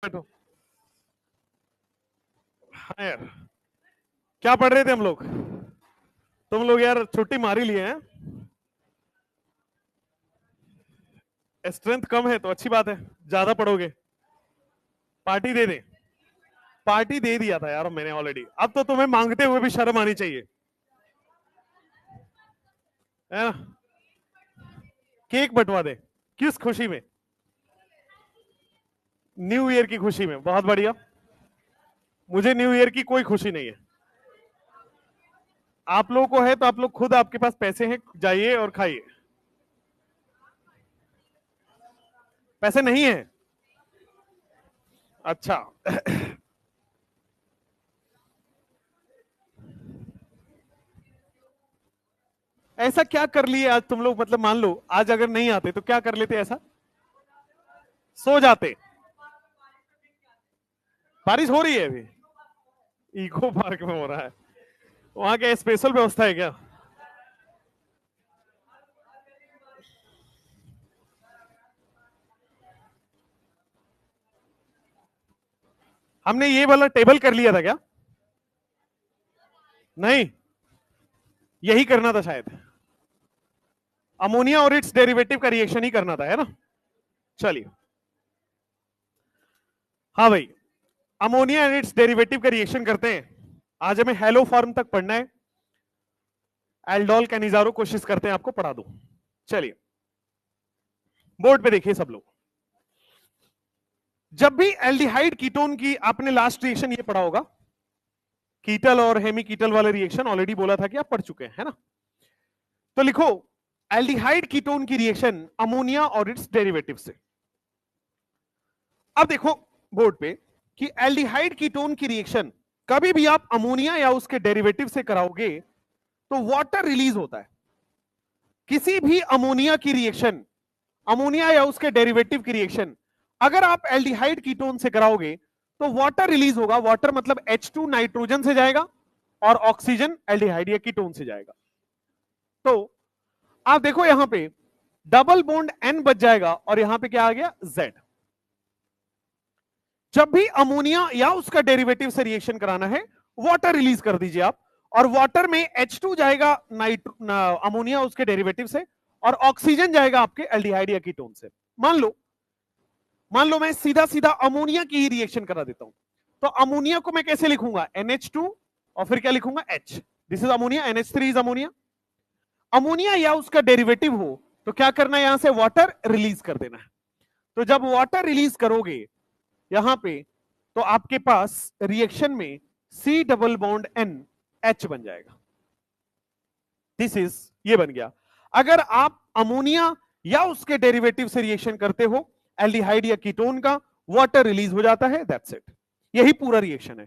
बैठो। हाँ यार, क्या पढ़ रहे थे हम लोग? तुम लोग यार छुट्टी मारी लिए हैं। स्ट्रेंथ कम है तो अच्छी बात है, ज्यादा पढ़ोगे। पार्टी दे दे। पार्टी दे दिया था यार मैंने ऑलरेडी, अब तो तुम्हें मांगते हुए भी शर्म आनी चाहिए, है ना? केक बंटवा दे। किस खुशी में? न्यू ईयर की खुशी में। बहुत बढ़िया। मुझे न्यू ईयर की कोई खुशी नहीं है। आप लोगों को है तो आप लोग खुद, आपके पास पैसे हैं, जाइए और खाइए। पैसे नहीं है? अच्छा। ऐसा क्या कर लिए आज तुम लोग? मतलब मान लो आज अगर नहीं आते तो क्या कर लेते ऐसा? सो जाते। बारिश हो रही है अभी? इको पार्क में हो रहा है? वहां क्या स्पेशल व्यवस्था है क्या? हमने ये वाला टेबल कर लिया था क्या? नहीं, यही करना था शायद। अमोनिया और इट्स डेरिवेटिव का रिएक्शन ही करना था, है ना? चलिए। हाँ भाई, अमोनिया एंड इट्स डेरिवेटिव का रिएक्शन करते हैं। आज हमें हेलो फॉर्म तक पढ़ना है। एल्डोल कैनिजारो कोशिश करते हैं आपको पढ़ा दूं। चलिए, बोर्ड पे देखिए सब लोग। जब भी एल्डिहाइड कीटोन की आपने लास्ट रिएक्शन ये पढ़ा होगा, कीटल और हेमी कीटल वाला रिएक्शन ऑलरेडी बोला था कि आप पढ़ चुके हैं, है ना? तो लिखो, एल्डिहाइड कीटोन की रिएक्शन अमोनिया और इट्स डेरिवेटिव से। अब देखो बोर्ड पे कि एल्डिहाइड कीटोन की रिएक्शन कभी भी आप अमोनिया या उसके डेरिवेटिव से कराओगे तो वाटर रिलीज होता है। किसी भी अमोनिया की रिएक्शन, अमोनिया या उसके डेरिवेटिव की रिएक्शन अगर आप एल्डिहाइड कीटोन से कराओगे तो वाटर रिलीज होगा। वाटर मतलब H2 नाइट्रोजन से जाएगा और ऑक्सीजन एल्डिहाइड या कीटोन से जाएगा। तो आप देखो यहां पे डबल बॉन्ड N बच जाएगा और यहां पे क्या आ गया? Z। जब भी अमोनिया या उसका डेरिवेटिव से रिएक्शन कराना है, वाटर रिलीज कर दीजिए आप, और वाटर में H2 जाएगा अमोनिया उसके डेरिवेटिव से, और ऑक्सीजन जाएगा आपके एल्डिहाइड या कीटोन से। मान लो मैं सीधा सीधा अमोनिया की ही रिएक्शन करा देता हूं, तो अमोनिया को मैं कैसे लिखूंगा? NH2 और फिर क्या लिखूंगा? H। This is ammonia, NH3 is ammonia. Ammonia या उसका डेरिवेटिव हो तो क्या करना है? यहां से वाटर रिलीज कर देना है। तो जब वाटर रिलीज करोगे यहां पे, तो आपके पास रिएक्शन में C double bond N H बन जाएगा। दिस इज, ये बन गया। अगर आप अमोनिया या उसके डेरिवेटिव से रिएक्शन करते हो एल्डिहाइड या कीटोन का, वाटर रिलीज हो जाता है। दैट्स इट, यही पूरा रिएक्शन है।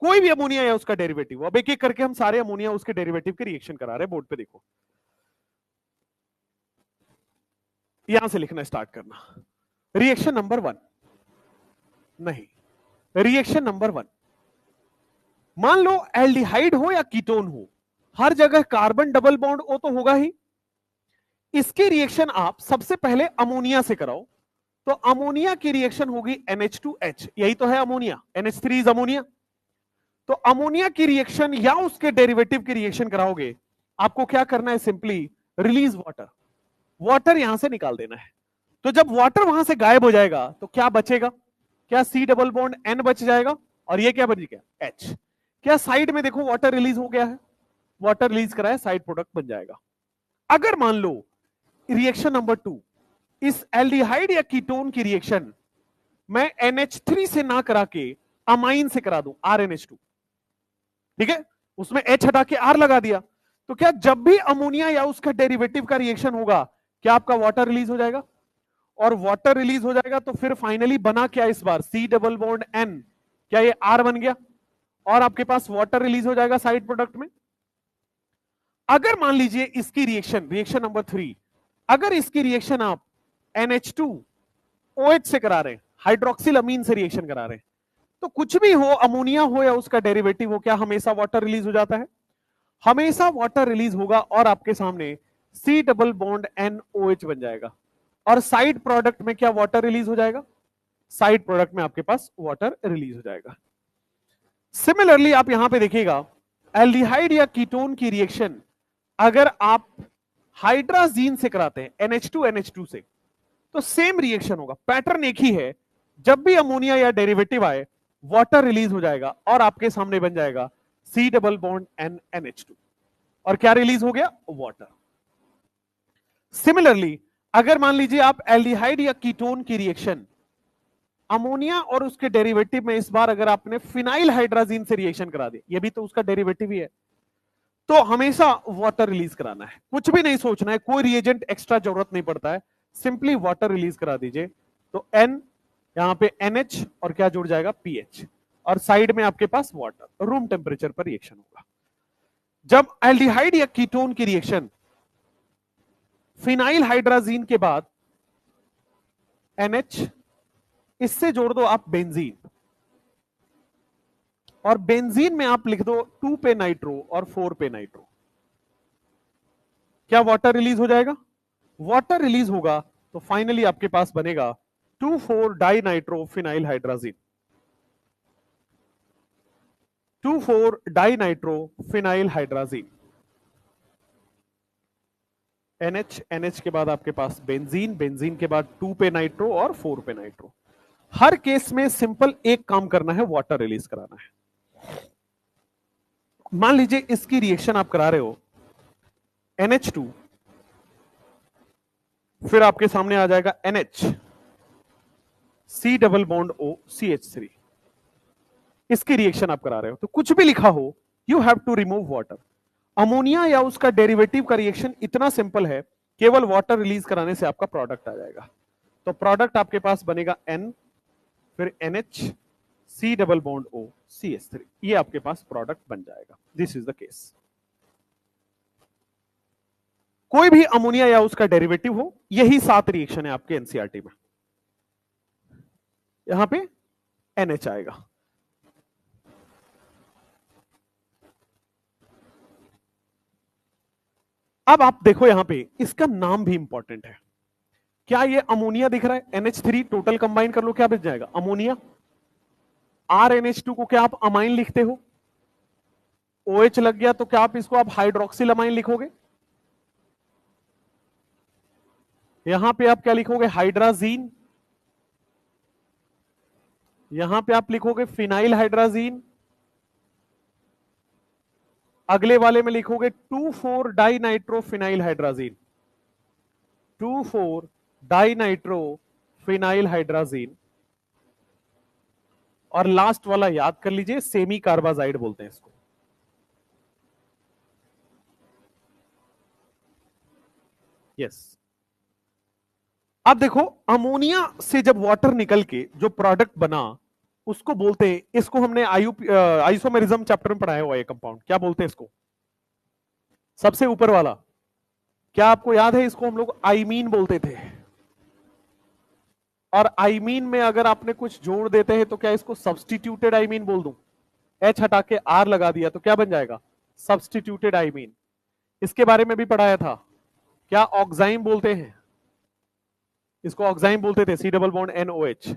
कोई भी अमोनिया या उसका डेरिवेटिव। अब एक एक करके हम सारे अमोनिया उसके डेरिवेटिव के रिएक्शन करा रहे हैं। बोर्ड पे देखो, यहां से लिखना स्टार्ट करना। रिएक्शन नंबर 1, नहीं, रिएक्शन नंबर 1। मान लो एल्डिहाइड हो या कीटोन हो, हर जगह कार्बन डबल बॉन्ड ओ तो होगा ही। इसकी रिएक्शन आप सबसे पहले अमोनिया से कराओ, तो अमोनिया की रिएक्शन होगी NH2H, यही तो है अमोनिया। NH3 is ammonia. तो अमोनिया की रिएक्शन या उसके डेरिवेटिव की रिएक्शन कराओगे, आपको क्या करना है? Simply release water. वाटर यहां से निकाल देना है। तो जब वाटर वहां से गायब हो जाएगा तो क्या बचेगा? क्या C डबल बॉन्ड N बच जाएगा, और ये क्या बच गया? H। क्या साइड में देखो वाटर रिलीज हो गया है? वाटर रिलीज कराए, साइड प्रोडक्ट बन जाएगा। अगर मान लो रिएक्शन नंबर 2, इस एल्डिहाइड या कीटोन की रिएक्शन मैं NH3 से ना करा के अमाइन से करा दूं, RNH2, ठीक है, उसमें H हटा के R लगा दिया, तो क्या जब भी अमोनिया या उसका डेरिवेटिव का रिएक्शन होगा, क्या आपका वाटर रिलीज हो जाएगा? और वाटर रिलीज हो जाएगा तो फिर फाइनली बना क्या इस बार? C डबल बॉन्ड N, क्या ये R बन गया? और आपके पास वाटर रिलीज हो जाएगा साइड प्रोडक्ट में। अगर मान लीजिए इसकी रिएक्शन, रिएक्शन नंबर 3, अगर इसकी रिएक्शन आप NH2OH से करा रहे हैं, हाइड्रोक्सिल अमीन से रिएक्शन करा रहे हैं, तो कुछ भी हो, अमोनिया हो या उसका डेरिवेटिव हो, क्या हमेशा वाटर रिलीज हो जाता है? हमेशा वाटर रिलीज होगा, और आपके सामने C डबल बॉन्ड NOH बन जाएगा। और साइड प्रोडक्ट में क्या वाटर रिलीज हो जाएगा? साइड प्रोडक्ट में आपके पास वाटर रिलीज हो जाएगा। सिमिलरली आप यहां पे देखिएगा, एल्डिहाइड या कीटोन की रिएक्शन अगर आप हाइड्राजीन से कराते हैं NH2 से, तो सेम रिएक्शन होगा, पैटर्न एक ही है। जब भी अमोनिया या डेरिवेटिव आए, वाटर रिलीज हो जाएगा और आपके सामने बन जाएगा C डबल बॉन्ड NH2, और क्या रिलीज हो गया? वाटर। सिमिलरली अगर मान लीजिए आप एल्डिहाइड या कीटोन की रिएक्शन अमोनिया और उसके डेरिवेटिव में, इस बार अगर आपने फिनाइल हाइड्राजीन से रिएक्शन करा दी, ये भी तो उसका डेरिवेटिव ही है, तो हमेशा वाटर रिलीज कराना है, कुछ भी नहीं सोचना है, कोई रिएजेंट एक्स्ट्रा जरूरत नहीं पड़ता है, सिंपली वाटर रिलीज करा दीजिए। तो N यहां पे NH और क्या जुड़ जाएगा? PH, और साइड में आपके पास वाटर, रूम टेम्परेचर पर रिएक्शन होगा। जब एल्डिहाइड या कीटोन की रिएक्शन फिनाइल हाइड्राजीन के बाद NH, इससे जोड़ दो आप बेंजीन, और बेंजीन में आप लिख दो 2 पे नाइट्रो और 4 पे नाइट्रो, क्या वाटर रिलीज हो जाएगा? वाटर रिलीज होगा तो फाइनली आपके पास बनेगा 2,4 die nitro phenyl hydrazine, 2,4 die nitro phenyl hydrazine. NH, NH के बाद आपके पास बेंजीन, बेंजीन के बाद 2 पे नाइट्रो और 4 पे नाइट्रो। हर केस में सिंपल एक काम करना है, वाटर रिलीज कराना है। मान लीजिए इसकी रिएक्शन आप करा रहे हो NH2, फिर आपके सामने आ जाएगा NH, C double bond O CH3, इसकी रिएक्शन आप करा रहे हो, तो कुछ भी लिखा हो, you have to remove water. Ammonia या उसका डेरिवेटिव का रिएक्शन इतना सिंपल है, केवल वाटर रिलीज कराने से आपका प्रोडक्ट आ जाएगा। तो प्रोडक्ट आपके पास बनेगा N, फिर NH, C double bond O CH3, ये आपके पास प्रोडक्ट बन जाएगा। This is the case. कोई भी अमोनिया या उसका डेरिवेटिव हो, यही 7 रिएक्शन है आपके एनसीईआरटी में। यहां पे NH आएगा। अब आप देखो यहां पे इसका नाम भी इंपॉर्टेंट है। क्या ये अमोनिया दिख रहा है? NH3 टोटल कंबाइन कर लो, क्या बच जाएगा? अमोनिया। RNH2 को क्या आप अमाइन लिखते हो? OH लग गया तो क्या आप इसको आप हाइड्रोक्सिल अमाइन लिखोगे? यहां पे आप क्या लिखोगे? हाइड्राजीन। यहां पे आप लिखोगे फिनाइल हाइड्राजीन। अगले वाले में लिखोगे 2,4 die nitro phenyl hydrazine, 2,4 die nitro phenyl hydrazine. और लास्ट वाला याद कर लीजिए, सेमी कार्बाजाइड बोलते हैं इसको। यस। अब देखो, अमोनिया से जब वाटर निकल के जो प्रोडक्ट बना, उसको बोलते हैं, इसको हमने आइसोमेरिज्म चैप्टर में पढ़ाया हुआ है, कंपाउंड क्या बोलते हैं इसको? सबसे ऊपर वाला, क्या आपको याद है? इसको हम लोग आइमीन बोलते थे। और आइमीन में अगर आपने कुछ जोड़ देते हैं तो क्या इसको सब्सटीट्यूटेड आइमीन बोल दूं? H हटा के R लगा दिया तो क्या बन जाएगा? सब्सटीट्यूटेड आइमीन। इसके बारे में भी पढ़ाया था। क्या ऑक्साइम बोलते हैं? इसको ऑक्साइम बोलते थे, C double bond NOH।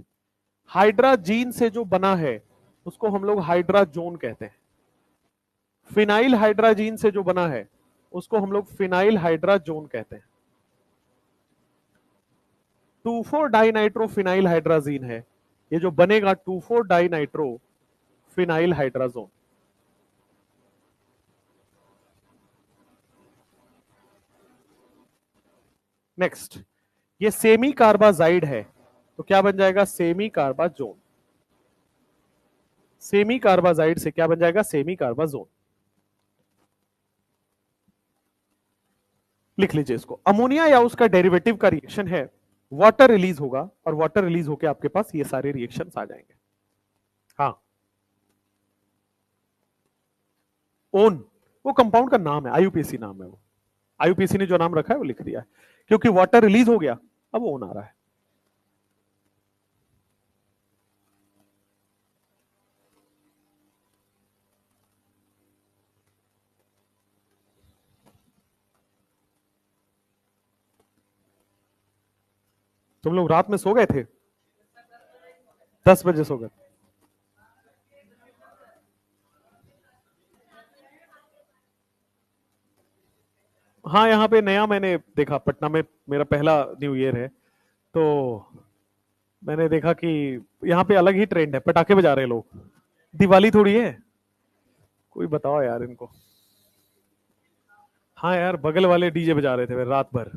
Hydrazine से जो बना है उसको हम लोग हाइड्राजोन कहते हैं। फिनाइल हाइड्राजीन से जो बना है उसको हम लोग फिनाइल हाइड्राजोन कहते हैं। 2,4 डाइनाइट्रो फिनाइल हाइड्राजीन है, ये जो बनेगा 2,4 डाइनाइट्रो फिनाइल हाइड्राजोन। नेक्स्ट, ये सेमी कार्बाजाइड है तो क्या बन जाएगा? सेमी कार्बाजोन। सेमी कार्बाजाइड से क्या बन जाएगा? सेमी कार्बाजोन। लिख लीजिए इसको। अमोनिया या उसका डेरिवेटिव का रिएक्शन है, वाटर रिलीज होगा और वाटर रिलीज होकर आपके पास ये सारे रिएक्शंस आ जाएंगे। हाँ, ओन वो कंपाउंड का नाम है, आईयूपीएसी नाम है वो। आईयूपीएसी ने जो नाम रखा है वो लिख दिया है, क्योंकि वाटर रिलीज हो गया, अब ओन आ रहा है। तुम लोग रात में सो गए थे? 10 बजे सो गए। हाँ, यहाँ पे नया मैंने देखा, पटना में मेरा पहला न्यू ईयर है, तो मैंने देखा कि यहाँ पे अलग ही ट्रेंड है, पटाखे बजा रहे हैं लोग। दिवाली थोड़ी है, कोई बताओ यार इनको। हाँ यार, बगल वाले डीजे बजा रहे थे रात भर,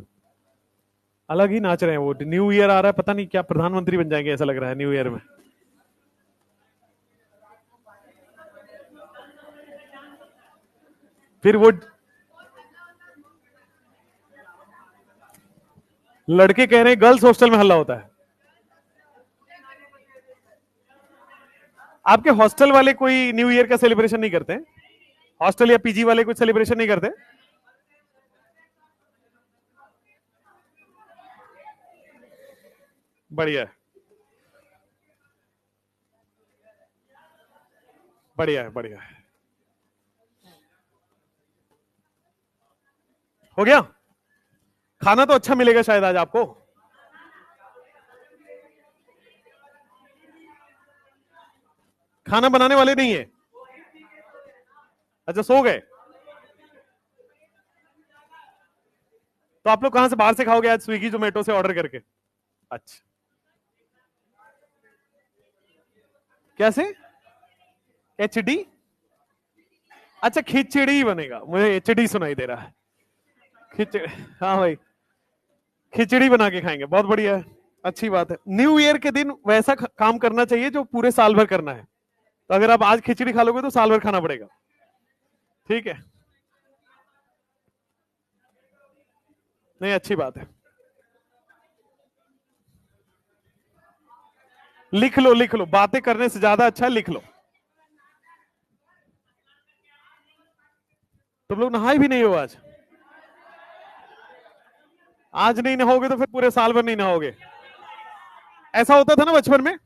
अलग ही नाच रहे हैं वो। न्यू ईयर आ रहा है, पता नहीं क्या प्रधानमंत्री बन जाएंगे ऐसा लग रहा है न्यू ईयर में। फिर वो लड़के कह रहे हैं गर्ल्स हॉस्टल में हल्ला होता है। आपके हॉस्टल वाले कोई न्यू ईयर का सेलिब्रेशन नहीं करते हैं? हॉस्टल या पीजी वाले कुछ सेलिब्रेशन नहीं करते? बढ़िया है, बढ़िया है, बढ़िया है। हो गया? खाना तो अच्छा मिलेगा शायद आज आपको। खाना बनाने वाले नहीं है? अच्छा, सो गए। तो आप लोग कहां से, बाहर से खाओगे आज, स्विगी जोमेटो से ऑर्डर करके? अच्छा, कैसे? एचडी? अच्छा, खिचड़ी बनेगा, मुझे एचडी सुनाई दे रहा है। खिचड़ी? हाँ भाई, खिचड़ी बना के खाएंगे, बहुत बढ़िया है, अच्छी बात है। न्यू ईयर के दिन वैसा काम करना चाहिए जो पूरे साल भर करना है। तो अगर आप आज खिचड़ी खा लोगे तो साल भर खाना पड़ेगा। ठीक है, नहीं अच्छी बात है। लिख लो, लिख लो, बातें करने से ज्यादा अच्छा है लिख लो। तुम लोग नहाए भी नहीं हो आज? आज नहीं नहाओगे तो फिर पूरे साल भर नहीं नहाओगे। ऐसा होता था ना बचपन में।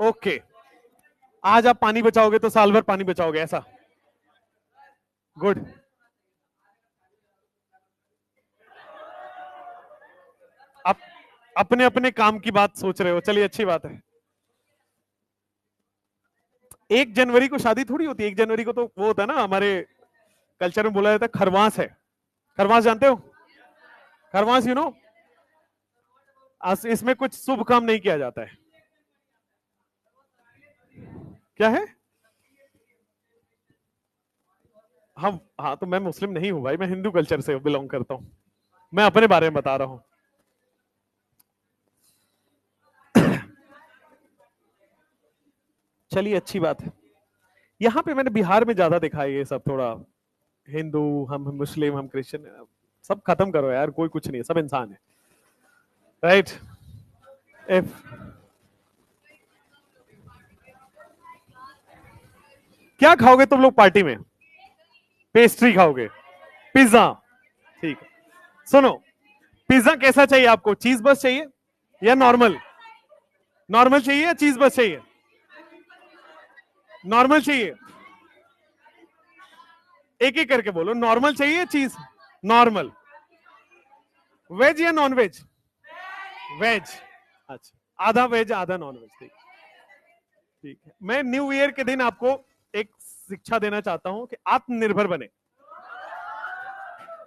ओके, आज आप पानी बचाओगे तो साल भर पानी बचाओगे, ऐसा? गुड। आप अपने अपने काम की बात सोच रहे हो, चलिए अच्छी बात है। 1 जनवरी को शादी थोड़ी होती है, 1 जनवरी को तो वो होता है ना, हमारे कल्चर में बोला जाता है खरवास है। खरवास जानते हो? खरवास, यू नो, इसमें कुछ शुभ काम नहीं किया जाता है। क्या है? हाँ हाँ, तो मैं मुस्लिम नहीं हूं भाई, मैं हिंदू कल्चर से बिलोंग करता हूं। मैं अपने बारे में बता रहा हूं। चलिए अच्छी बात है। यहाँ पे मैंने बिहार में ज्यादा देखा है ये सब, थोड़ा हिंदू, हम मुस्लिम, हम क्रिश्चियन, सब खत्म करो यार, कोई कुछ नहीं है, सब इंसान है। राइट? इफ क्या खाओगे तुम लोग पार्टी में? पेस्ट्री खाओगे? पिज्जा? ठीक है, सुनो, पिज्जा कैसा चाहिए आपको, चीज बस चाहिए या नॉर्मल? नॉर्मल चाहिए या चीज बस चाहिए? नॉर्मल चाहिए? एक एक करके बोलो, नॉर्मल चाहिए चीज? नॉर्मल। वेज या नॉन वेज? वेज। अच्छा, आधा वेज आधा नॉन वेज, ठीक। ठीक है, मैं न्यू ईयर के दिन आपको एक शिक्षा देना चाहता हूं कि आत्मनिर्भर बने,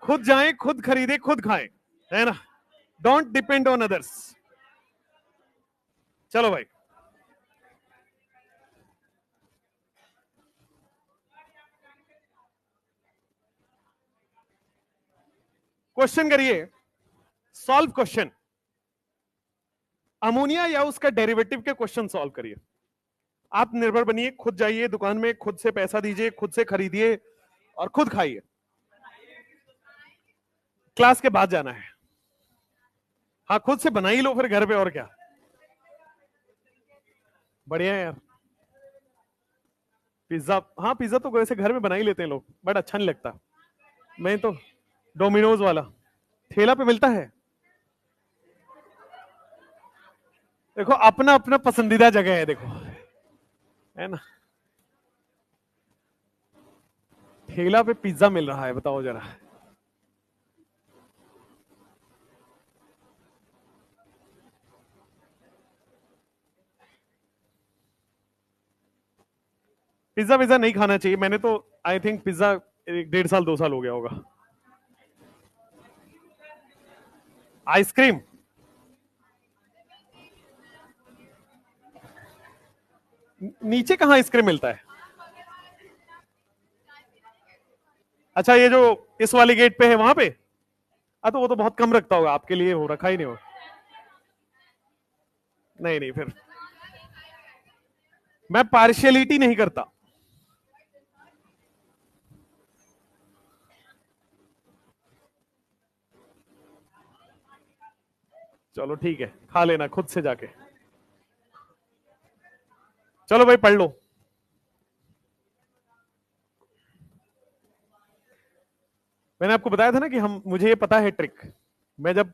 खुद जाएं, खुद खरीदे, खुद खाएं, है ना? Don't depend on others. चलो भाई, क्वेश्चन करिए, सॉल्व क्वेश्चन। अमोनिया या उसका डेरिवेटिव के क्वेश्चन सॉल्व करिए। आत्मनिर्भर बनिए, खुद जाइए दुकान में, खुद से पैसा दीजिए, खुद से खरीदिए और खुद खाइए। क्लास के बाद जाना है। हाँ, खुद से बना ही लो फिर घर पे, और क्या। बढ़िया है यार। पिज्जा? हाँ, पिज्जा तो वैसे घर में बना ही लेते हैं लोग, बट अच्छा नहीं लगता। मैं तो डोमिनोज वाला ठेला पे मिलता है। देखो, अपना अपना पसंदीदा जगह है, देखो, है ना? ठेला पे पिज्जा मिल रहा है, बताओ जरा। पिज्जा विज्जा नहीं खाना चाहिए, मैंने तो आई थिंक पिज्जा 1.5 साल 2 साल हो गया होगा। आइसक्रीम, नीचे कहाँ आइसक्रीम मिलता है? अच्छा ये जो इस वाली गेट पे है वहां पे? तो वो तो बहुत कम रखता होगा, आपके लिए हो रखा ही नहीं हो। नहीं नहीं, फिर मैं पार्शियलिटी नहीं करता। चलो ठीक है, खा लेना खुद से जाके। चलो भाई पढ़ लो। मैंने आपको बताया था ना कि हम, मुझे ये पता है ट्रिक। मैं जब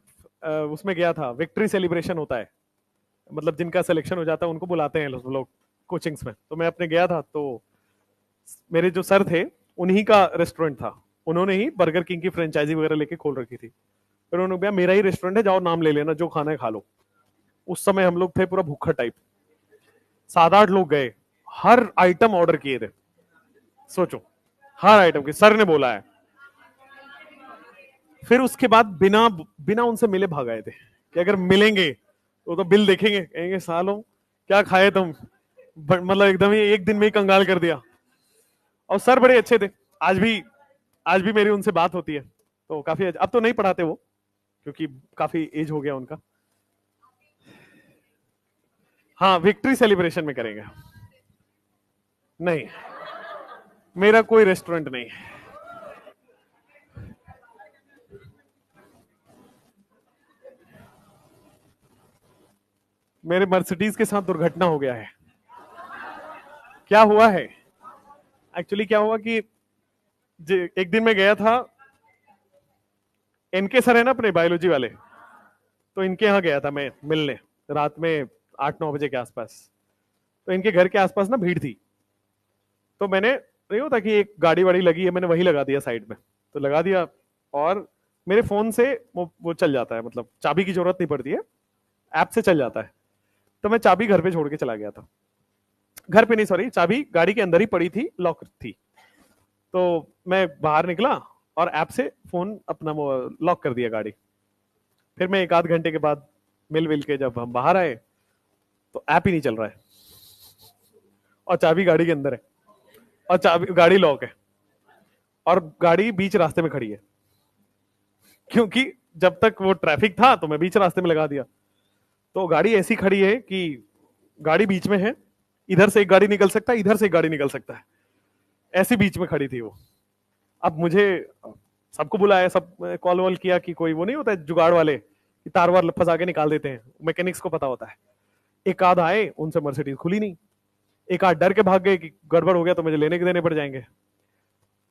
उसमें गया था, विक्ट्री सेलिब्रेशन होता है, मतलब जिनका सिलेक्शन हो जाता है उनको बुलाते हैं लोग कोचिंग्स में। तो मैं अपने गया था, तो मेरे जो सर थे उन्हीं का रेस्टोरेंट था, उन्होंने ही बर्गर किंग की फ्रेंचाइजी वगैरह लेके खोल रखी थी। फिर उन्होंने कहा मेरा ही रेस्टोरेंट है, जाओ नाम ले लेना, जो खाना है खा लो। उस समय हम लोग थे पूरा भूखा टाइप, 7-8 लोग गए, हर आइटम ऑर्डर किए थे। सोचो, हर आइटम की सर ने बोला है। फिर उसके बाद बिना बिना उनसे मिले भाग आए थे कि अगर मिलेंगे तो बिल देखेंगे, कहेंगे सालों क्या खाए तुम, मतलब एकदम ही एक दिन में ही कंगाल कर दिया। और सर बड़े अच्छे थे, आज भी मेरी उनसे बात होती है। तो काफी, अब तो नहीं पढ़ाते वो, क्योंकि काफी एज हो गया उनका। हाँ, विक्ट्री सेलिब्रेशन में करेंगे। नहीं, मेरा कोई रेस्टोरेंट नहीं है। मेरे मर्सिडीज के साथ दुर्घटना हो गया है। क्या हुआ है? एक्चुअली क्या हुआ कि एक दिन मैं गया था, इनके सर है ना अपने बायोलॉजी वाले, तो इनके यहाँ गया था मैं मिलने, रात में 8-9 बजे के आसपास। तो इनके घर के आसपास ना भीड़ थी, तो मैंने, नहीं होता कि एक गाड़ी वाड़ी लगी है, मैंने वही लगा दिया साइड में, तो लगा दिया। और मेरे फोन से वो चल जाता है, मतलब चाबी की जरूरत नहीं पड़ती है, ऐप से चल जाता है। तो मैं चाबी घर पे छोड़ के चला गया था, घर पे नहीं सॉरी, चाबी गाड़ी के अंदर ही पड़ी थी, लॉक थी। तो मैं बाहर निकला और ऐप से फोन अपना लॉक कर दिया गाड़ी। फिर मैं 1-8 घंटे के बाद मिल मिल के जब हम बाहर आए, तो ऐप ही नहीं चल रहा है, और चाबी गाड़ी के अंदर है, और चाबी गाड़ी लॉक है, और गाड़ी बीच रास्ते में खड़ी है। क्योंकि जब तक वो ट्रैफिक था तो मैं बीच रास्ते में लगा दिया। तो गाड़ी ऐसी खड़ी है कि गाड़ी बीच में है, इधर से एक गाड़ी निकल सकता है, इधर से एक गाड़ी निकल सकता है, ऐसी बीच में खड़ी थी वो। अब मुझे सबको बुलाया, सब कॉल वॉल किया कि कोई वो नहीं होता है जुगाड़ वाले, तार वार फंसा के निकाल देते हैं, मैकेनिक्स को पता होता है। एक आध आए, उनसे मर्सिडीज खुली नहीं। एक आध डर के भाग गए कि गड़बड़ हो गया तो मुझे लेने के देने पड़ जाएंगे।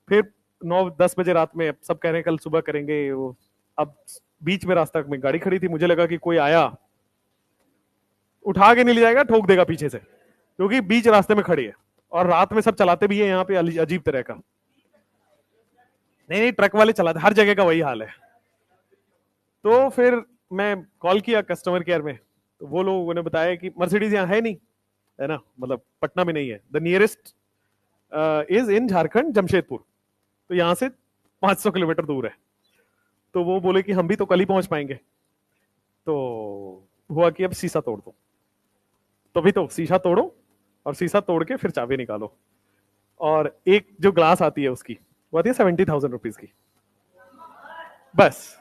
फिर 9-10 बजे रात में सब कह रहे हैं कल सुबह करेंगे वो। अब बीच में रास्ता में गाड़ी खड़ी थी, मुझे लगा कि कोई आया उठा के नहीं ले जाएगा, ठोक देगा पीछे से, क्योंकि बीच रास्ते में खड़ी है, और रात में सब चलाते भी है यहाँ पे अजीब तरह का। नहीं नहीं, ट्रक वाले चलाते, हर जगह का वही हाल है। तो फिर मैं कॉल किया कस्टमर केयर में, तो वो लोगों ने बताया कि मर्सिडीज यहाँ है नहीं, है ना, मतलब पटना में नहीं है, the nearest is in Jharkhand Jamshedpur, तो यहाँ से 500 किलोमीटर दूर है। तो वो बोले कि हम भी तो कल ही पहुंच पाएंगे। तो हुआ कि अब शीशा तोड़ दो, तो भी तो शीशा तोड़ो, और शीशा तोड़ के फिर चाबी निकालो, और एक जो ग्लास आती है उसकी, वो आती है 70,000 रुपीज की, बस।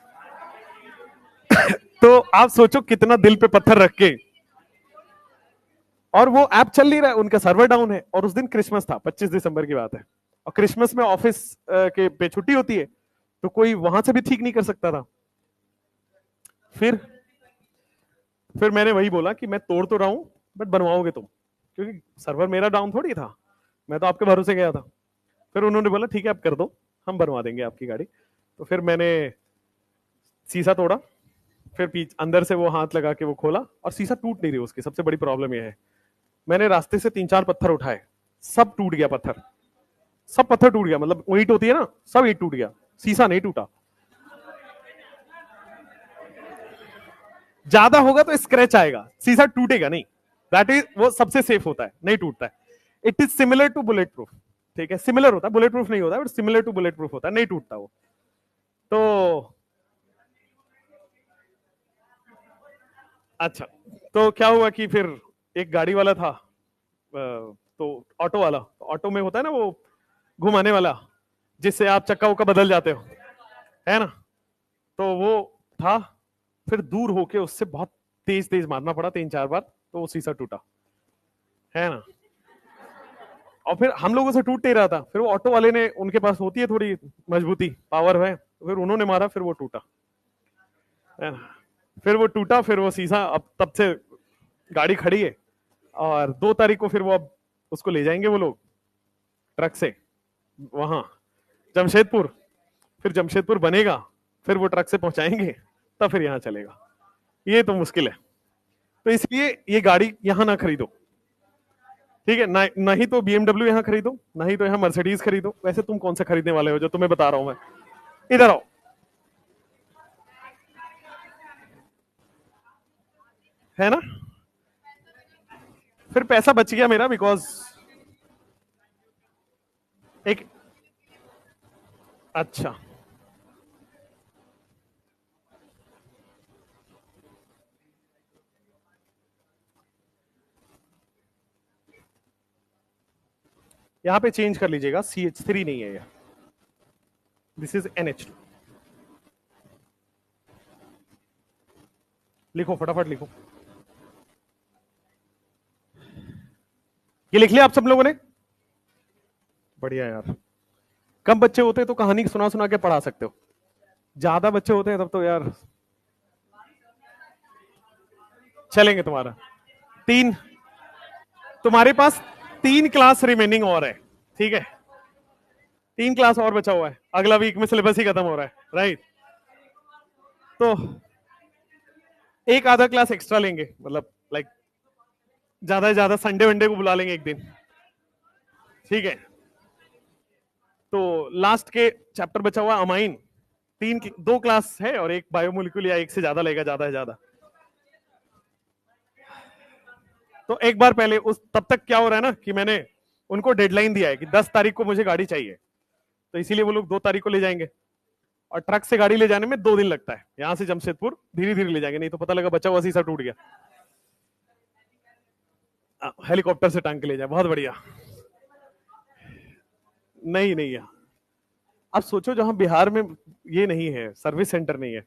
तो आप सोचो कितना दिल पे पत्थर रख के, और वो ऐप चल नहीं रहा है, उनका सर्वर डाउन है, और उस दिन क्रिसमस था, 25 दिसंबर की बात है, और क्रिसमस में ऑफिस के पे छुट्टी होती है, तो कोई वहां से भी ठीक नहीं कर सकता था। फिर फिर मैंने वही बोला कि मैं तोड़ तो रहा हूं, बट बनवाओगे तुम, क्योंकि सर्वर मेरा डाउन थोड़ी था, मैं तो आपके भरोसे गया था। फिर उन्होंने बोला ठीक है आप कर दो, हम बनवा देंगे आपकी गाड़ी। तो फिर मैंने शीशा तोड़ा, फिर अंदर से वो हाथ लगा के वो खोला, और शीशा टूट नहीं रही, उसकी सबसे बड़ी प्रॉब्लम यह है। मैंने रास्ते से 3-4 पत्थर उठाए, सब टूट गया पत्थर, सब पत्थर टूट गया, मतलब ईंट होती है ना, सब ईंट टूट गया, शीशा नहीं टूटा। ज्यादा होगा तो स्क्रैच आएगा, शीशा टूटेगा नहीं, दैट इज वो सबसे सेफ होता है, नहीं टूटता है। It is similar to bullet proof, ठीक है, सिमिलर होता है, बुलेट प्रूफ नहीं होता, but similar to bullet proof होता है, नहीं टूटता वो। तो अच्छा, तो क्या हुआ कि फिर एक गाड़ी वाला था, तो ऑटो वाला, ऑटो में होता है ना वो घुमाने वाला, जिससे आप चक्का उक्का बदल जाते हो, है ना, तो वो था, फिर दूर होके उससे बहुत तेज तेज मारना पड़ा 3-4 बार, तो वो शीशा टूटा, है ना। और फिर हम लोगों से टूट नहीं रहा था, फिर वो ऑटो वाले ने, उनके पास होती है थोड़ी मजबूती, पावर है, फिर उन्होंने मारा, फिर वो टूटा, है ना। फिर वो टूटा, फिर वो शीशा, अब तब से गाड़ी खड़ी है, और 2 तारीख को फिर वो अब उसको ले जाएंगे वो लोग ट्रक से वहां जमशेदपुर, फिर जमशेदपुर बनेगा, फिर वो ट्रक से पहुंचाएंगे, तब फिर यहाँ चलेगा। ये तो मुश्किल है, तो इसलिए ये गाड़ी यहाँ ना खरीदो, ठीक है ना, ना ही तो BMW यहाँ खरीदो, ना ही तो यहाँ मर्सिडीज खरीदो। वैसे तुम कौन सा खरीदने वाले हो जो तुम्हें बता रहा हूं मैं, इधर आओ, है ना, फिर पैसा बच गया मेरा, बिकॉज एक, अच्छा, यहाँ पे चेंज कर लीजिएगा, CH3 नहीं है ये, दिस इज NH2। लिखो फटाफट लिखो, ये लिख लिया आप सब लोगों ने? बढ़िया यार, कम बच्चे होते तो कहानी सुना सुना के पढ़ा सकते हो, ज्यादा बच्चे होते हैं तब तो यार चलेंगे तुम्हारा। तीन, तुम्हारे पास 3 क्लास रिमेनिंग और है, ठीक है, 3 क्लास और बचा हुआ है, अगला वीक में सिलेबस ही खत्म हो रहा है, राइट। तो एक आधा क्लास एक्स्ट्रा लेंगे, मतलब लाइक ज्यादा से ज्यादा संडे वनडे को बुला लेंगे एक दिन, ठीक है। तो लास्ट के चैप्टर बचा हुआ अमाइन, 2 क्लास है और एक बायोमोलिक्यूल, या एक से ज्यादा लेगा ज्यादा से ज्यादा। तो एक बार पहले उस, तब तक क्या हो रहा है ना कि मैंने उनको डेडलाइन दिया है कि 10 तारीख को मुझे गाड़ी चाहिए, तो इसीलिए वो लोग 2 तारीख को ले जाएंगे, और ट्रक से गाड़ी ले जाने में 2 दिन लगता है, यहां से जमशेदपुर धीरे धीरे ले जाएंगे, नहीं तो पता लगा बचा हुआ शीशा टूट गया, हेलीकॉप्टर से टांग के ले जाए, बहुत बढ़िया। नहीं नहीं यार, अब सोचो जहां बिहार में ये नहीं है, सर्विस सेंटर नहीं है,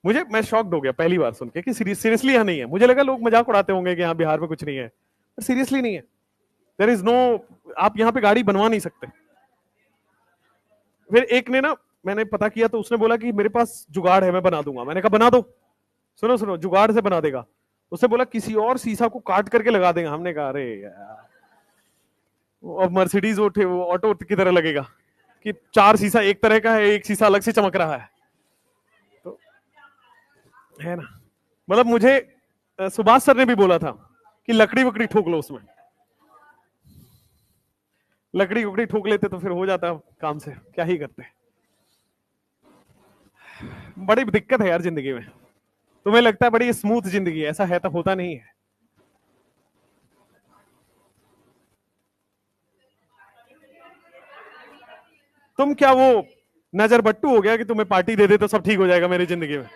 मैं शॉक्ड हो गया पहली बार सुन के कि सीरियसली यहाँ नहीं है। मुझे लगा लोग मजाक उड़ाते होंगे कि यहाँ बिहार में कुछ नहीं है, पर सीरियसली नहीं है, देयर इज नो, आप यहाँ पे गाड़ी बनवा नहीं सकते। फिर एक ने ना, मैंने पता किया तो उसने बोला कि मेरे पास जुगाड़ है, मैं बना दूंगा। मैंने कहा बना दो, सुनो सुनो, जुगाड़ से बना देगा। उसने बोला किसी और शीशा को काट करके लगा देगा। हमने कहा अरे यार, अब मर्सिडीज वो ऑटो की तरह लगेगा कि 4 शीशा एक तरह का है, एक शीशा अलग से चमक रहा है, तो है ना। मतलब मुझे सुभाष सर ने भी बोला था कि लकड़ी वकड़ी ठोक लो उसमें, लकड़ी वकड़ी ठोक लेते तो फिर हो जाता काम से, क्या ही करते। बड़ी दिक्कत है यार जिंदगी में, तुम्हें लगता है बड़ी स्मूथ जिंदगी है, ऐसा है तो होता नहीं है। तुम क्या वो नजर बट्टू हो गया कि तुम्हें पार्टी दे दे तो सब ठीक हो जाएगा मेरी जिंदगी में?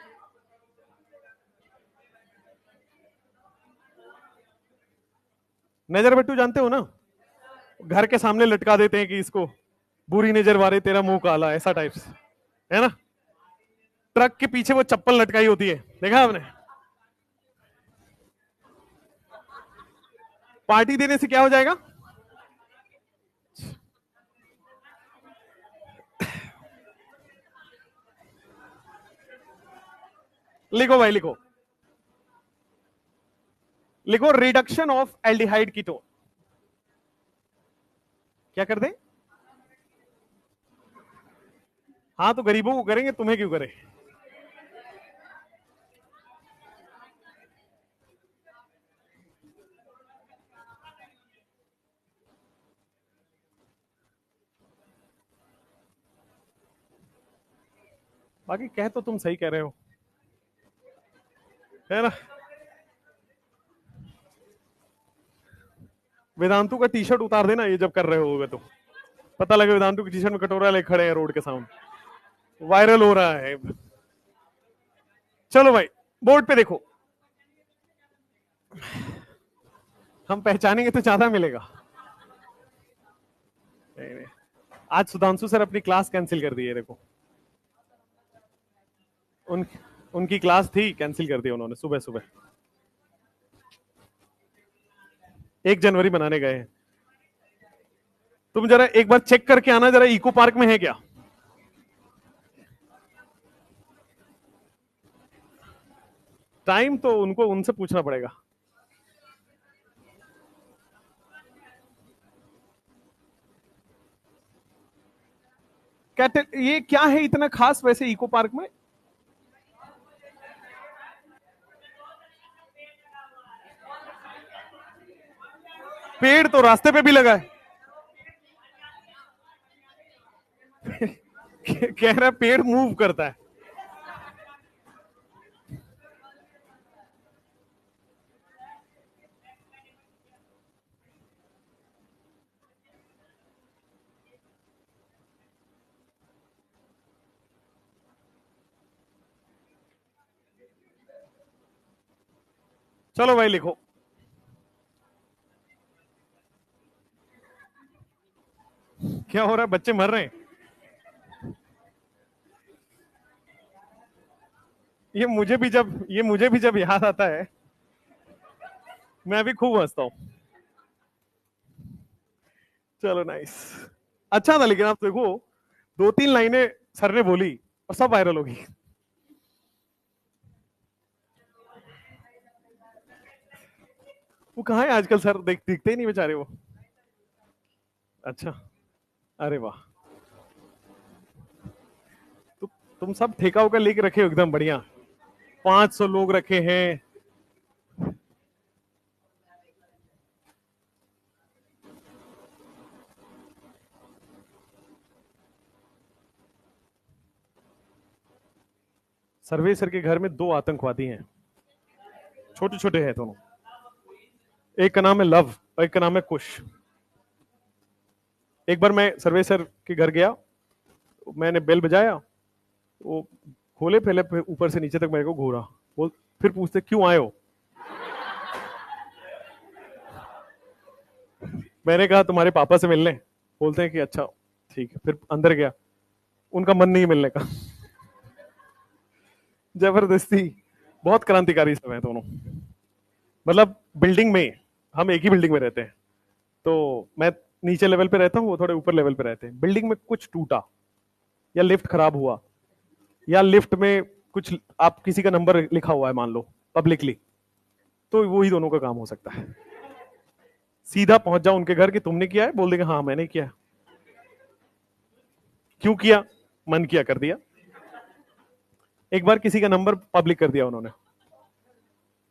नजर बट्टू जानते हो ना, घर के सामने लटका देते हैं कि इसको बुरी नजर वारे तेरा मुंह काला, ऐसा टाइप्स, है ना। ट्रक के पीछे वो चप्पल लटकाई होती है, देखा आपने? पार्टी देने से क्या हो जाएगा? लिखो भाई लिखो, लिखो रिडक्शन ऑफ एल्डिहाइड कीटोन। क्या कर दे? हाँ तो गरीबों को करेंगे, तुम्हें क्यों करें? बाकी कह तो तुम सही कह रहे हो, है ना। वेदांतु का टी शर्ट उतार देना ये जब कर रहे होगे तो पता लगे वेदांतु की टी शर्ट में कटोरा ले खड़े हैं रोड के सामने, वायरल हो रहा है। चलो भाई बोर्ड पे देखो, हम पहचानेंगे तो ज्यादा मिलेगा। नहीं, नहीं। आज सुधांशु सर अपनी क्लास कैंसिल कर दी है, देखो उनकी क्लास थी, कैंसिल कर दी उन्होंने सुबह सुबह। 1 जनवरी मनाने गए हैं। तुम जरा एक बार चेक करके आना जरा इको पार्क में है क्या। टाइम तो उनको उनसे पूछना पड़ेगा। ये क्या है इतना खास वैसे इको पार्क में? पेड़ तो रास्ते पे भी लगा है। कह रहा पेड़ मूव करता है। चलो भाई लिखो। क्या हो रहा है, बच्चे मर रहे हैं? ये मुझे भी जब याद आता है मैं भी खूब हंसता हूं। चलो नाइस, अच्छा था। लेकिन आप देखो 2-3 लाइनें सर ने बोली और सब वायरल हो गई। वो कहाँ है आजकल सर, दिखते ही नहीं बेचारे वो। अच्छा, अरे वाह। तुम सब ठेका होकर लेके रखे हो एकदम बढ़िया। 500 लोग रखे हैं। सर्वेसर के घर में 2 आतंकवादी हैं, छोटे छोटे हैं दोनों। एक का नाम है लव और एक का नाम है कुश। एक बार मैं सर्वेसर के घर गया, मैंने बेल बजाया, वो खोले, पहले ऊपर से नीचे तक मेरे को घूरा, बोल फिर पूछते क्यों आए हो। मैंने कहा तुम्हारे पापा से मिलने। बोलते हैं कि अच्छा ठीक है। फिर अंदर गया, उनका मन नहीं मिलने का। जबरदस्ती। बहुत क्रांतिकारी सब है दोनों। मतलब बिल्डिंग में, हम एक ही बिल्डिंग में रहते हैं, तो मैं नीचे लेवल पे रहता हूँ, वो थोड़े ऊपर लेवल पे रहते हैं। बिल्डिंग में कुछ टूटा या लिफ्ट खराब हुआ या लिफ्ट में कुछ, आप किसी का नंबर लिखा हुआ है मान लो पब्लिकली, तो वही दोनों का काम हो सकता है। सीधा पहुंच जाओ उनके घर कि तुमने किया है, बोल देंगे हाँ मैंने किया। क्यों किया? मन किया कर दिया। एक बार किसी का नंबर पब्लिक कर दिया उन्होंने,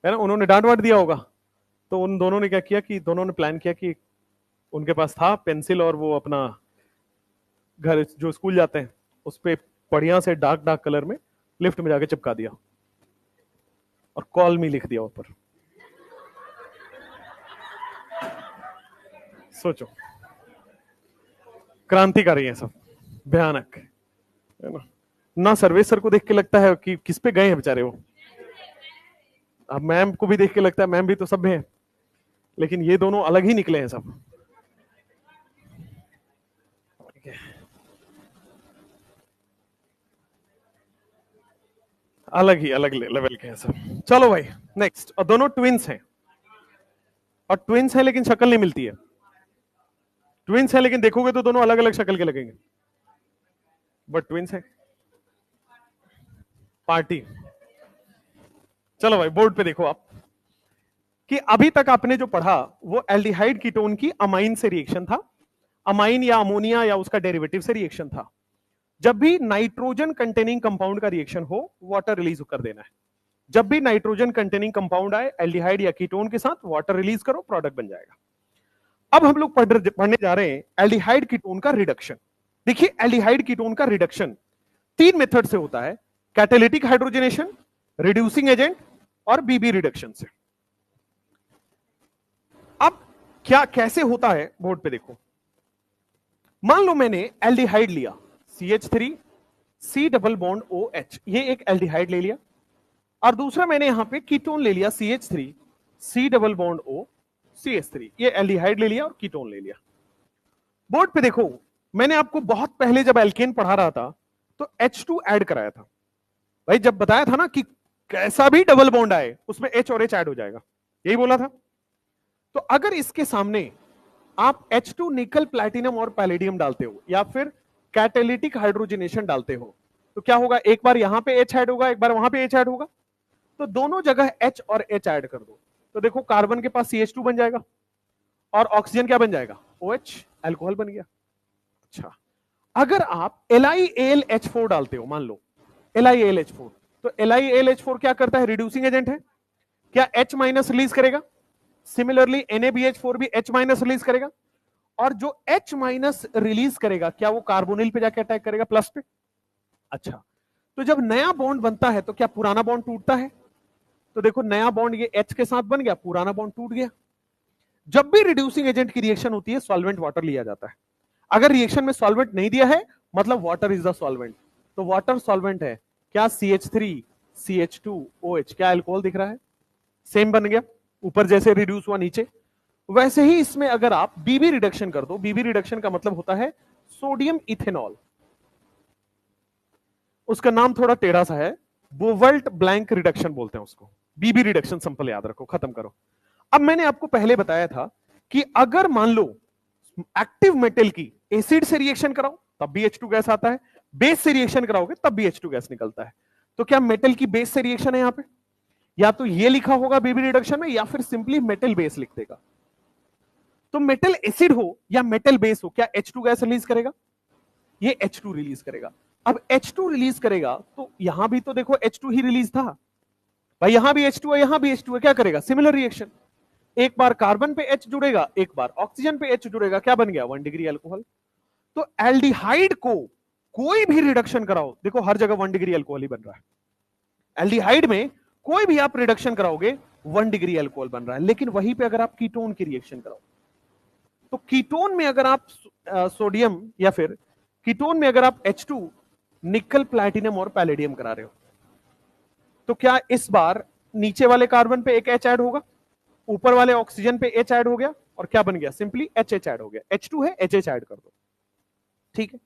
है ना, उन्होंने डांट वाट दिया होगा, तो उन दोनों ने क्या किया कि दोनों ने प्लान किया कि उनके पास था पेंसिल और वो अपना घर जो स्कूल जाते हैं उस पर बढ़िया से डार्क डार्क कलर में लिफ्ट में जाके चिपका दिया और कॉल मी लिख दिया ऊपर। सोचो, क्रांतिकारी है सब, भयानक है ना। सर्वेसर को देख के लगता है कि किस पे गए हैं बेचारे वो। अब मैम को भी देख के लगता है मैम भी तो सब हैं, लेकिन ये दोनों अलग ही निकले हैं सब। अलग लेवल के हैं सब। चलो भाई नेक्स्ट। और दोनों ट्विंस हैं, और ट्विंस हैं लेकिन शक्ल नहीं मिलती है। ट्विंस है लेकिन देखोगे तो दोनों अलग अलग शक्ल के लगेंगे, बट ट्विंस है। पार्टी। चलो भाई बोर्ड पे देखो आप कि अभी तक आपने जो पढ़ा वो एल्डिहाइड कीटोन की अमाइन से रिएक्शन था, अमाइन या अमोनिया या उसका डेरिवेटिव से रिएक्शन था। जब भी नाइट्रोजन कंटेनिंग कंपाउंड का रिएक्शन हो, वाटर रिलीज कर देना है। जब भी नाइट्रोजन कंटेनिंग कंपाउंड आए एल्डिहाइड या कीटोन के साथ, वाटर रिलीज करो, प्रोडक्ट बन जाएगा। अब हम लोग पढ़ने जा रहे हैं एल्डिहाइड कीटोन का रिडक्शन। देखिए एल्डिहाइड कीटोन का रिडक्शन 3 मेथड से होता है, कैटालिटिक हाइड्रोजनेशन, रिड्यूसिंग एजेंट और बीबी रिडक्शन से। अब क्या कैसे होता है बोर्ड पे देखो। मान लो मैंने एल्डिहाइड लिया CH3 C double bond OH, ये एक एल्डिहाइड ले लिया, और दूसरा मैंने यहां पे कीटोन ले लिया CH3 C double bond O CH3, ये एल्डिहाइड ले लिया और कीटोन ले लिया। बोर्ड पे देखो, मैंने आपको बहुत पहले जब एल्केन पढ़ा रहा था तो H2 ऐड कराया था भाई, जब बताया था ना कि कैसा भी डबल बॉन्ड आए उसमें H और H ऐड हो जाएगा, यही बोला था। तो अगर इसके सामने आप H2 निकल प्लैटिनम और पैलेडियम डालते हो या फिर कैटालिटिक हाइड्रोजनेशन डालते हो, तो क्या होगा, एक बार यहां पे H ऐड होगा, एक बार वहां पे H ऐड होगा, तो दोनों जगह H और H ऐड कर दो, तो देखो कार्बन के पास CH2 बन जाएगा और ऑक्सीजन क्या बन जाएगा, OH, अल्कोहल बन गया। अच्छा, अगर आप LiAlH4 डालते हो, मान लो LiAlH4, तो LiAlH4 क्या करता है, रिड्यूसिंग एजेंट है, क्या H माइनस रिलीज करेगा, सिमिलरली NaBH4 भी H माइनस रिलीज करेगा, और जो H माइनस रिलीज करेगा क्या वो कार्बोनिल पे जाके अटैक करेगा प्लस पे। अच्छा, तो जब नया बॉन्ड बनता है तो क्या पुराना बॉन्ड टूटता है, तो देखो नया बॉन्ड ये H के साथ बन गया, पुराना बॉन्ड टूट गया। जब भी रिड्यूसिंग एजेंट की रिएक्शन होती है सॉल्वेंट वाटर लिया जाता है, अगर रिएक्शन में सॉल्वेंट नहीं दिया है मतलब वाटर इज द सॉल्वेंट, तो वाटर सॉल्वेंट है, क्या CH3 CH2 OH, क्या अल्कोहल दिख रहा है, सेम बन गया, ऊपर जैसे रिड्यूस हुआ नीचे, वैसे ही इसमें अगर आप बीबी रिडक्शन कर दो, बीबी रिडक्शन का मतलब होता है सोडियम इथेनॉल, उसका नाम थोड़ा टेढ़ा सा है, बोवल्ट ब्लैंक रिडक्शन बोलते हैं उसको, बीबी रिडक्शन सिंपल याद रखो, खत्म करो। अब मैंने आपको पहले बताया था कि अगर मान लो एक्टिव मेटल की एसिड से रिएक्शन कराओ तब भी H2 गैस आता है, बेस से रिएक्शन कराओगे तब भी H2 गैस निकलता है, तो क्या मेटल की बेस से रिएक्शन है यहां पे, या तो ये लिखा होगा बीबी रिडक्शन में या फिर सिंपली मेटल बेस लिख देगा। तो मेटल एसिड हो या मेटल बेस हो, क्या H2 गैस रिलीज करेगा, ये H2 रिलीज करेगा। अब H2 रिलीज करेगा तो यहां भी तो देखो H2 ही रिलीज था भाई, यहां भी H2 है, यहां भी H2 है, क्या करेगा, सिमिलर रिएक्शन, एक बार कार्बन पे H जुड़ेगा, एक बार ऑक्सीजन पे H जुड़ेगा, क्या बन गया, 1 डिग्री अल्कोहल। तो एल्डिहाइड को कोई भी रिडक्शन कराओ, देखो हर जगह 1 डिग्री अल्कोहल ही बन रहा है, एल्डिहाइड में कोई भी आप रिडक्शन कराओगे 1 डिग्री अल्कोहल बन रहा है, लेकिन वहीं पे अगर आप कीटोन की रिएक्शन कराओ, तो कीटोन में अगर आप सोडियम या फिर कीटोन में अगर आप H2 निकल प्लैटिनम और पैलेडियम करा रहे हो, तो क्या इस बार नीचे वाले कार्बन पे एक H ऐड होगा, ऊपर वाले ऑक्सीजन पे H ऐड हो गया, और क्या बन गया, सिंपली HH ऐड हो गया, H2 है HH ऐड कर दो, ठीक है,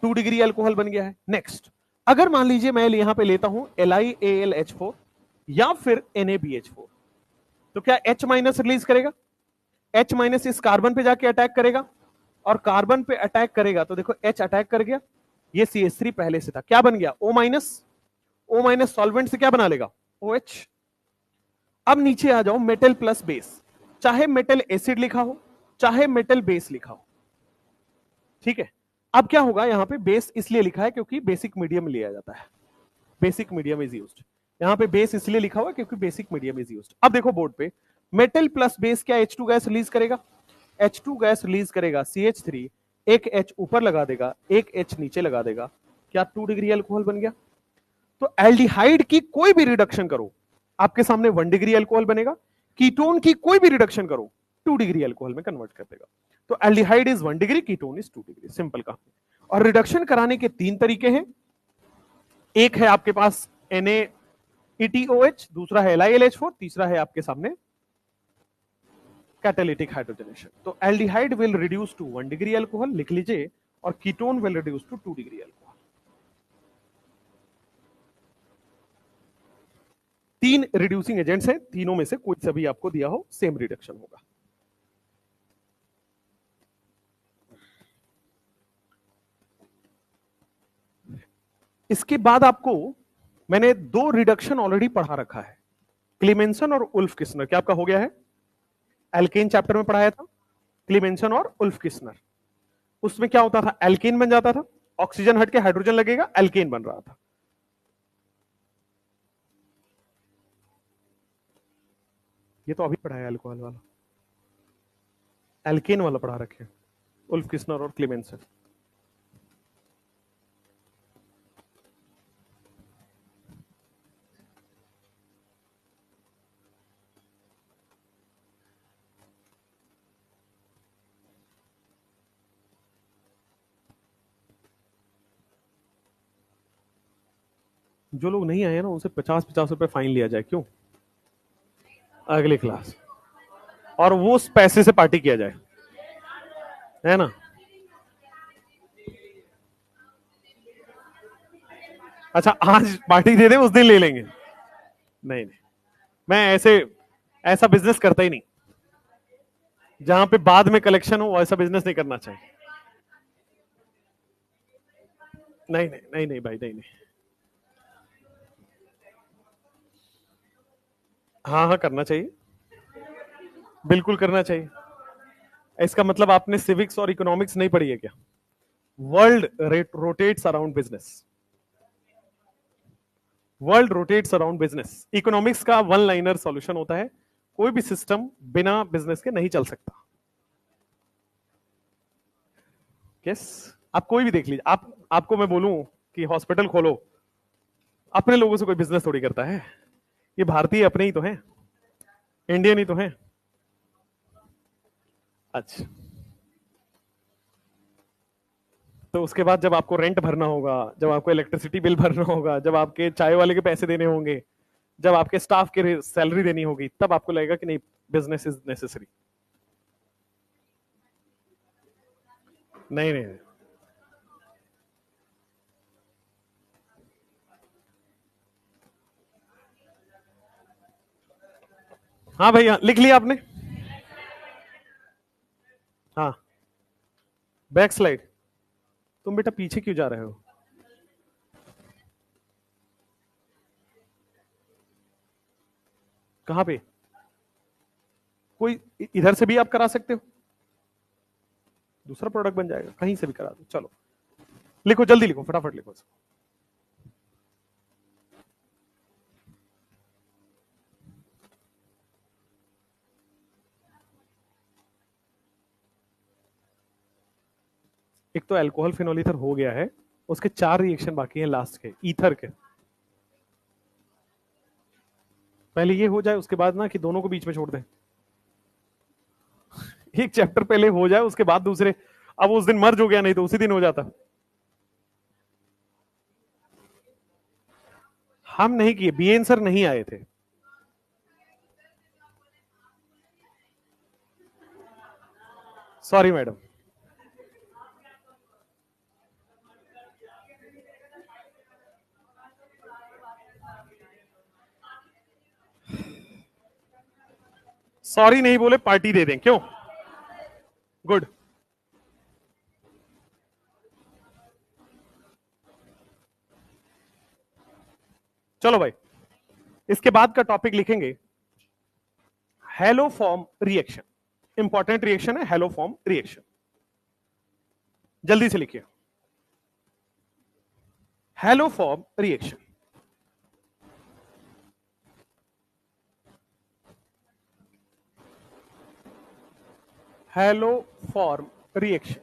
2 डिग्री अल्कोहल बन गया है। नेक्स्ट, अगर मान लीजिए मैं यहां पे लेता हूं LiAlH4 या फिर NaBH4, तो क्या H माइनस रिलीज करेगा, H माइनस इस कार्बन पे जाके अटैक करेगा, और कार्बन पे अटैक करेगा तो देखो H अटैक कर गया, ये CH3 पहले से था, क्या बन गया, O minus, O minus solvent से क्या बना लेगा, OH। अब नीचे आ जाओ, मेटल प्लस बेस, चाहे मेटल एसिड लिखा हो चाहे मेटल बेस लिखा हो, ठीक है। अब क्या होगा, यहां पे बेस इसलिए लिखा है क्योंकि बेसिक मीडियम लिया जाता है, बेसिक मीडियम इज यूज्ड, यहां पे बेस इसलिए लिखा हुआ है क्योंकि बेसिक मीडियम इज यूज्ड। अब देखो बोर्ड पे, मेटल प्लस बेस क्या H2 गैस रिलीज करेगा, H2 गैस रिलीज करेगा CH3, एक H ऊपर लगा देगा, एक H नीचे लगा देगा, क्या 2 डिग्री अल्कोहल बन गया। तो एल्डिहाइड की कोई भी रिडक्शन करो आपके सामने 1 डिग्री अल्कोहल बनेगा, कीटोन की कोई भी रिडक्शन करो 2 डिग्री अल्कोहल में कन्वर्ट कर देगा। तो aldehyde is 1 degree, ketone is 2 degree, simple कहानी। और रिडक्शन कराने के 3 तरीके हैं, एक है आपके पास NaETOH, दूसरा है LiLH4, तीसरा है आपके सामने कैटालिटिक हाइड्रोजनेशन। तो aldehyde will reduce to 1 degree alcohol, लिख लीजिए, और ketone will reduce to 2 degree alcohol. 3 reducing agents हैं, तीनों में से कोई सा भी आपको दिया हो सेम रिडक्शन होगा। इसके बाद आपको मैंने 2 रिडक्शन ऑलरेडी पढ़ा रखा है, क्लीमेंसन और उल्फ किस्नर, क्या आपका हो गया है, एल्केन चैप्टर में पढ़ाया था, क्लीमेंसन और उल्फ किस्नर। उसमें क्या होता था, एल्केन बन जाता था, ऑक्सीजन हट के हाइड्रोजन लगेगा, एल्केन बन रहा था। ये तो अभी पढ़ाया अल्कोहल वाला, एल्केन वाला पढ़ा रखे उल्फ किस्नर और क्लीमेंसन। जो लोग नहीं आए हैं ना उनसे 50-50 रुपए फाइन लिया जाए, क्यों? अगली क्लास, और वो उस पैसे से पार्टी किया जाए, है ना? अच्छा, आज पार्टी दे दे, उस दिन ले लेंगे। नहीं नहीं, मैं ऐसा बिजनेस करता ही नहीं। जहां पे बाद में कलेक्शन हो ऐसा बिजनेस नहीं करना चाहिए। नहीं नहीं नहीं नहीं भाई, नहीं नहीं। हाँ हाँ, करना चाहिए, बिल्कुल करना चाहिए। इसका मतलब आपने सिविक्स और इकोनॉमिक्स नहीं पढ़ी है क्या? World rotates around business, world rotates around business. Economics का वन लाइनर सॉल्यूशन होता है, कोई भी सिस्टम बिना बिजनेस के नहीं चल सकता। यस, आप कोई भी देख लीजिए, आपको मैं बोलूं कि हॉस्पिटल खोलो, अपने लोगों से कोई बिजनेस थोड़ी करता है। ये भारतीय अपने ही तो हैं, इंडियन ही तो हैं। अच्छा, तो उसके बाद जब आपको रेंट भरना होगा, जब आपको इलेक्ट्रिसिटी बिल भरना होगा, जब आपके चाय वाले के पैसे देने होंगे, जब आपके स्टाफ के सैलरी देनी होगी, तब आपको लगेगा कि नहीं, बिजनेस इज नेसेसरी। नहीं नहीं। हाँ भैया, लिख लिया आपने? हाँ, बैक स्लाइड। तुम बेटा पीछे क्यों जा रहे हो? कहां पे? कोई इधर से भी आप करा सकते हो, दूसरा प्रोडक्ट बन जाएगा, कहीं से भी करा दो। चलो लिखो, जल्दी लिखो, फटाफट लिखो। एक तो अल्कोहल फिनोल ईथर हो गया है, उसके 4 रिएक्शन बाकी हैं लास्ट के ईथर के। पहले ये हो जाए, उसके बाद ना कि दोनों को बीच में छोड़ दें। एक चैप्टर पहले हो जाए, उसके बाद दूसरे। अब उस दिन मर्ज हो गया, नहीं तो उसी दिन हो जाता। हम नहीं किए, बीएन सर नहीं आए थे। Sorry madam. सॉरी नहीं बोले पार्टी दे दें, क्यों? गुड। चलो भाई, इसके बाद का टॉपिक लिखेंगे हेलोफॉर्म रिएक्शन। इंपॉर्टेंट रिएक्शन है हेलोफॉर्म रिएक्शन, जल्दी से लिखिए। Haloform reaction, haloform reaction.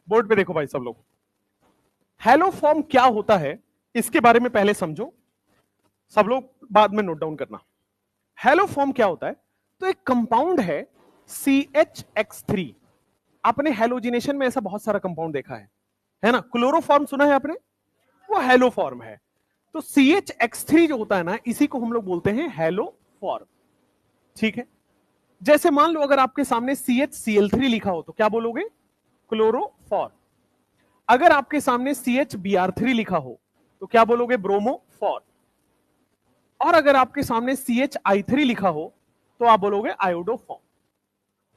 Board पे देखो भाई सब लोग। हेलोफॉर्म क्या होता है इसके बारे में पहले समझो, सब लोग बाद में नोट डाउन करना। हेलोफॉर्म क्या होता है? तो एक कंपाउंड है CHX3। आपने हेलोजिनेशन में ऐसा बहुत सारा कंपाउंड देखा है ना? क्लोरोफॉर्म सुना है आपने? वो हेलोफॉर्म है। तो CHX3 जो होता है ना, इसी को हम लोग बोलते हैं हेलोफॉर्म। ठीक है, जैसे मान लो अगर आपके सामने CHCl3 लिखा हो तो क्या बोलोगे? क्लोरोफॉर्म। अगर आपके सामने CHBr3 लिखा हो तो क्या बोलोगे? ब्रोमोफॉर्म। और अगर आपके सामने CHI3 लिखा हो तो आप बोलोगे आयोडोफॉर्म।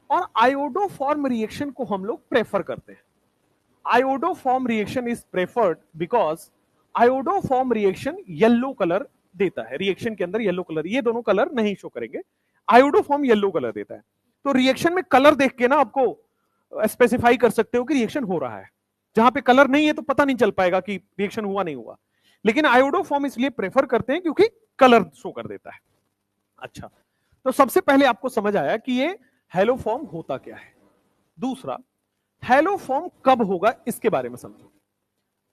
और आयोडोफॉर्म रिएक्शन को हम लोग प्रेफर करते हैं। Iodoform reaction is preferred because iodoform reaction yellow colour देता है। रिएक्शन के अंदर येलो कलर, ये दोनों कलर नहीं शो करेंगे, आयोडोफॉर्म येलो कलर देता है। तो रिएक्शन में कलर देख के ना आपको स्पेसिफाई कर सकते हो कि रिएक्शन हो रहा है। जहां पे कलर नहीं है तो पता नहीं चल पाएगा कि रिएक्शन हुआ नहीं हुआ। लेकिन आयोडोफॉर्म इसलिए प्रेफर करते हैं क्योंकि कलर शो कर देता है। अच्छा, तो सबसे पहले आपको समझ आया कि ये हेलोफॉर्म होता क्या है। दूसरा, हेलोफॉर्म कब होगा इसके बारे में समझो।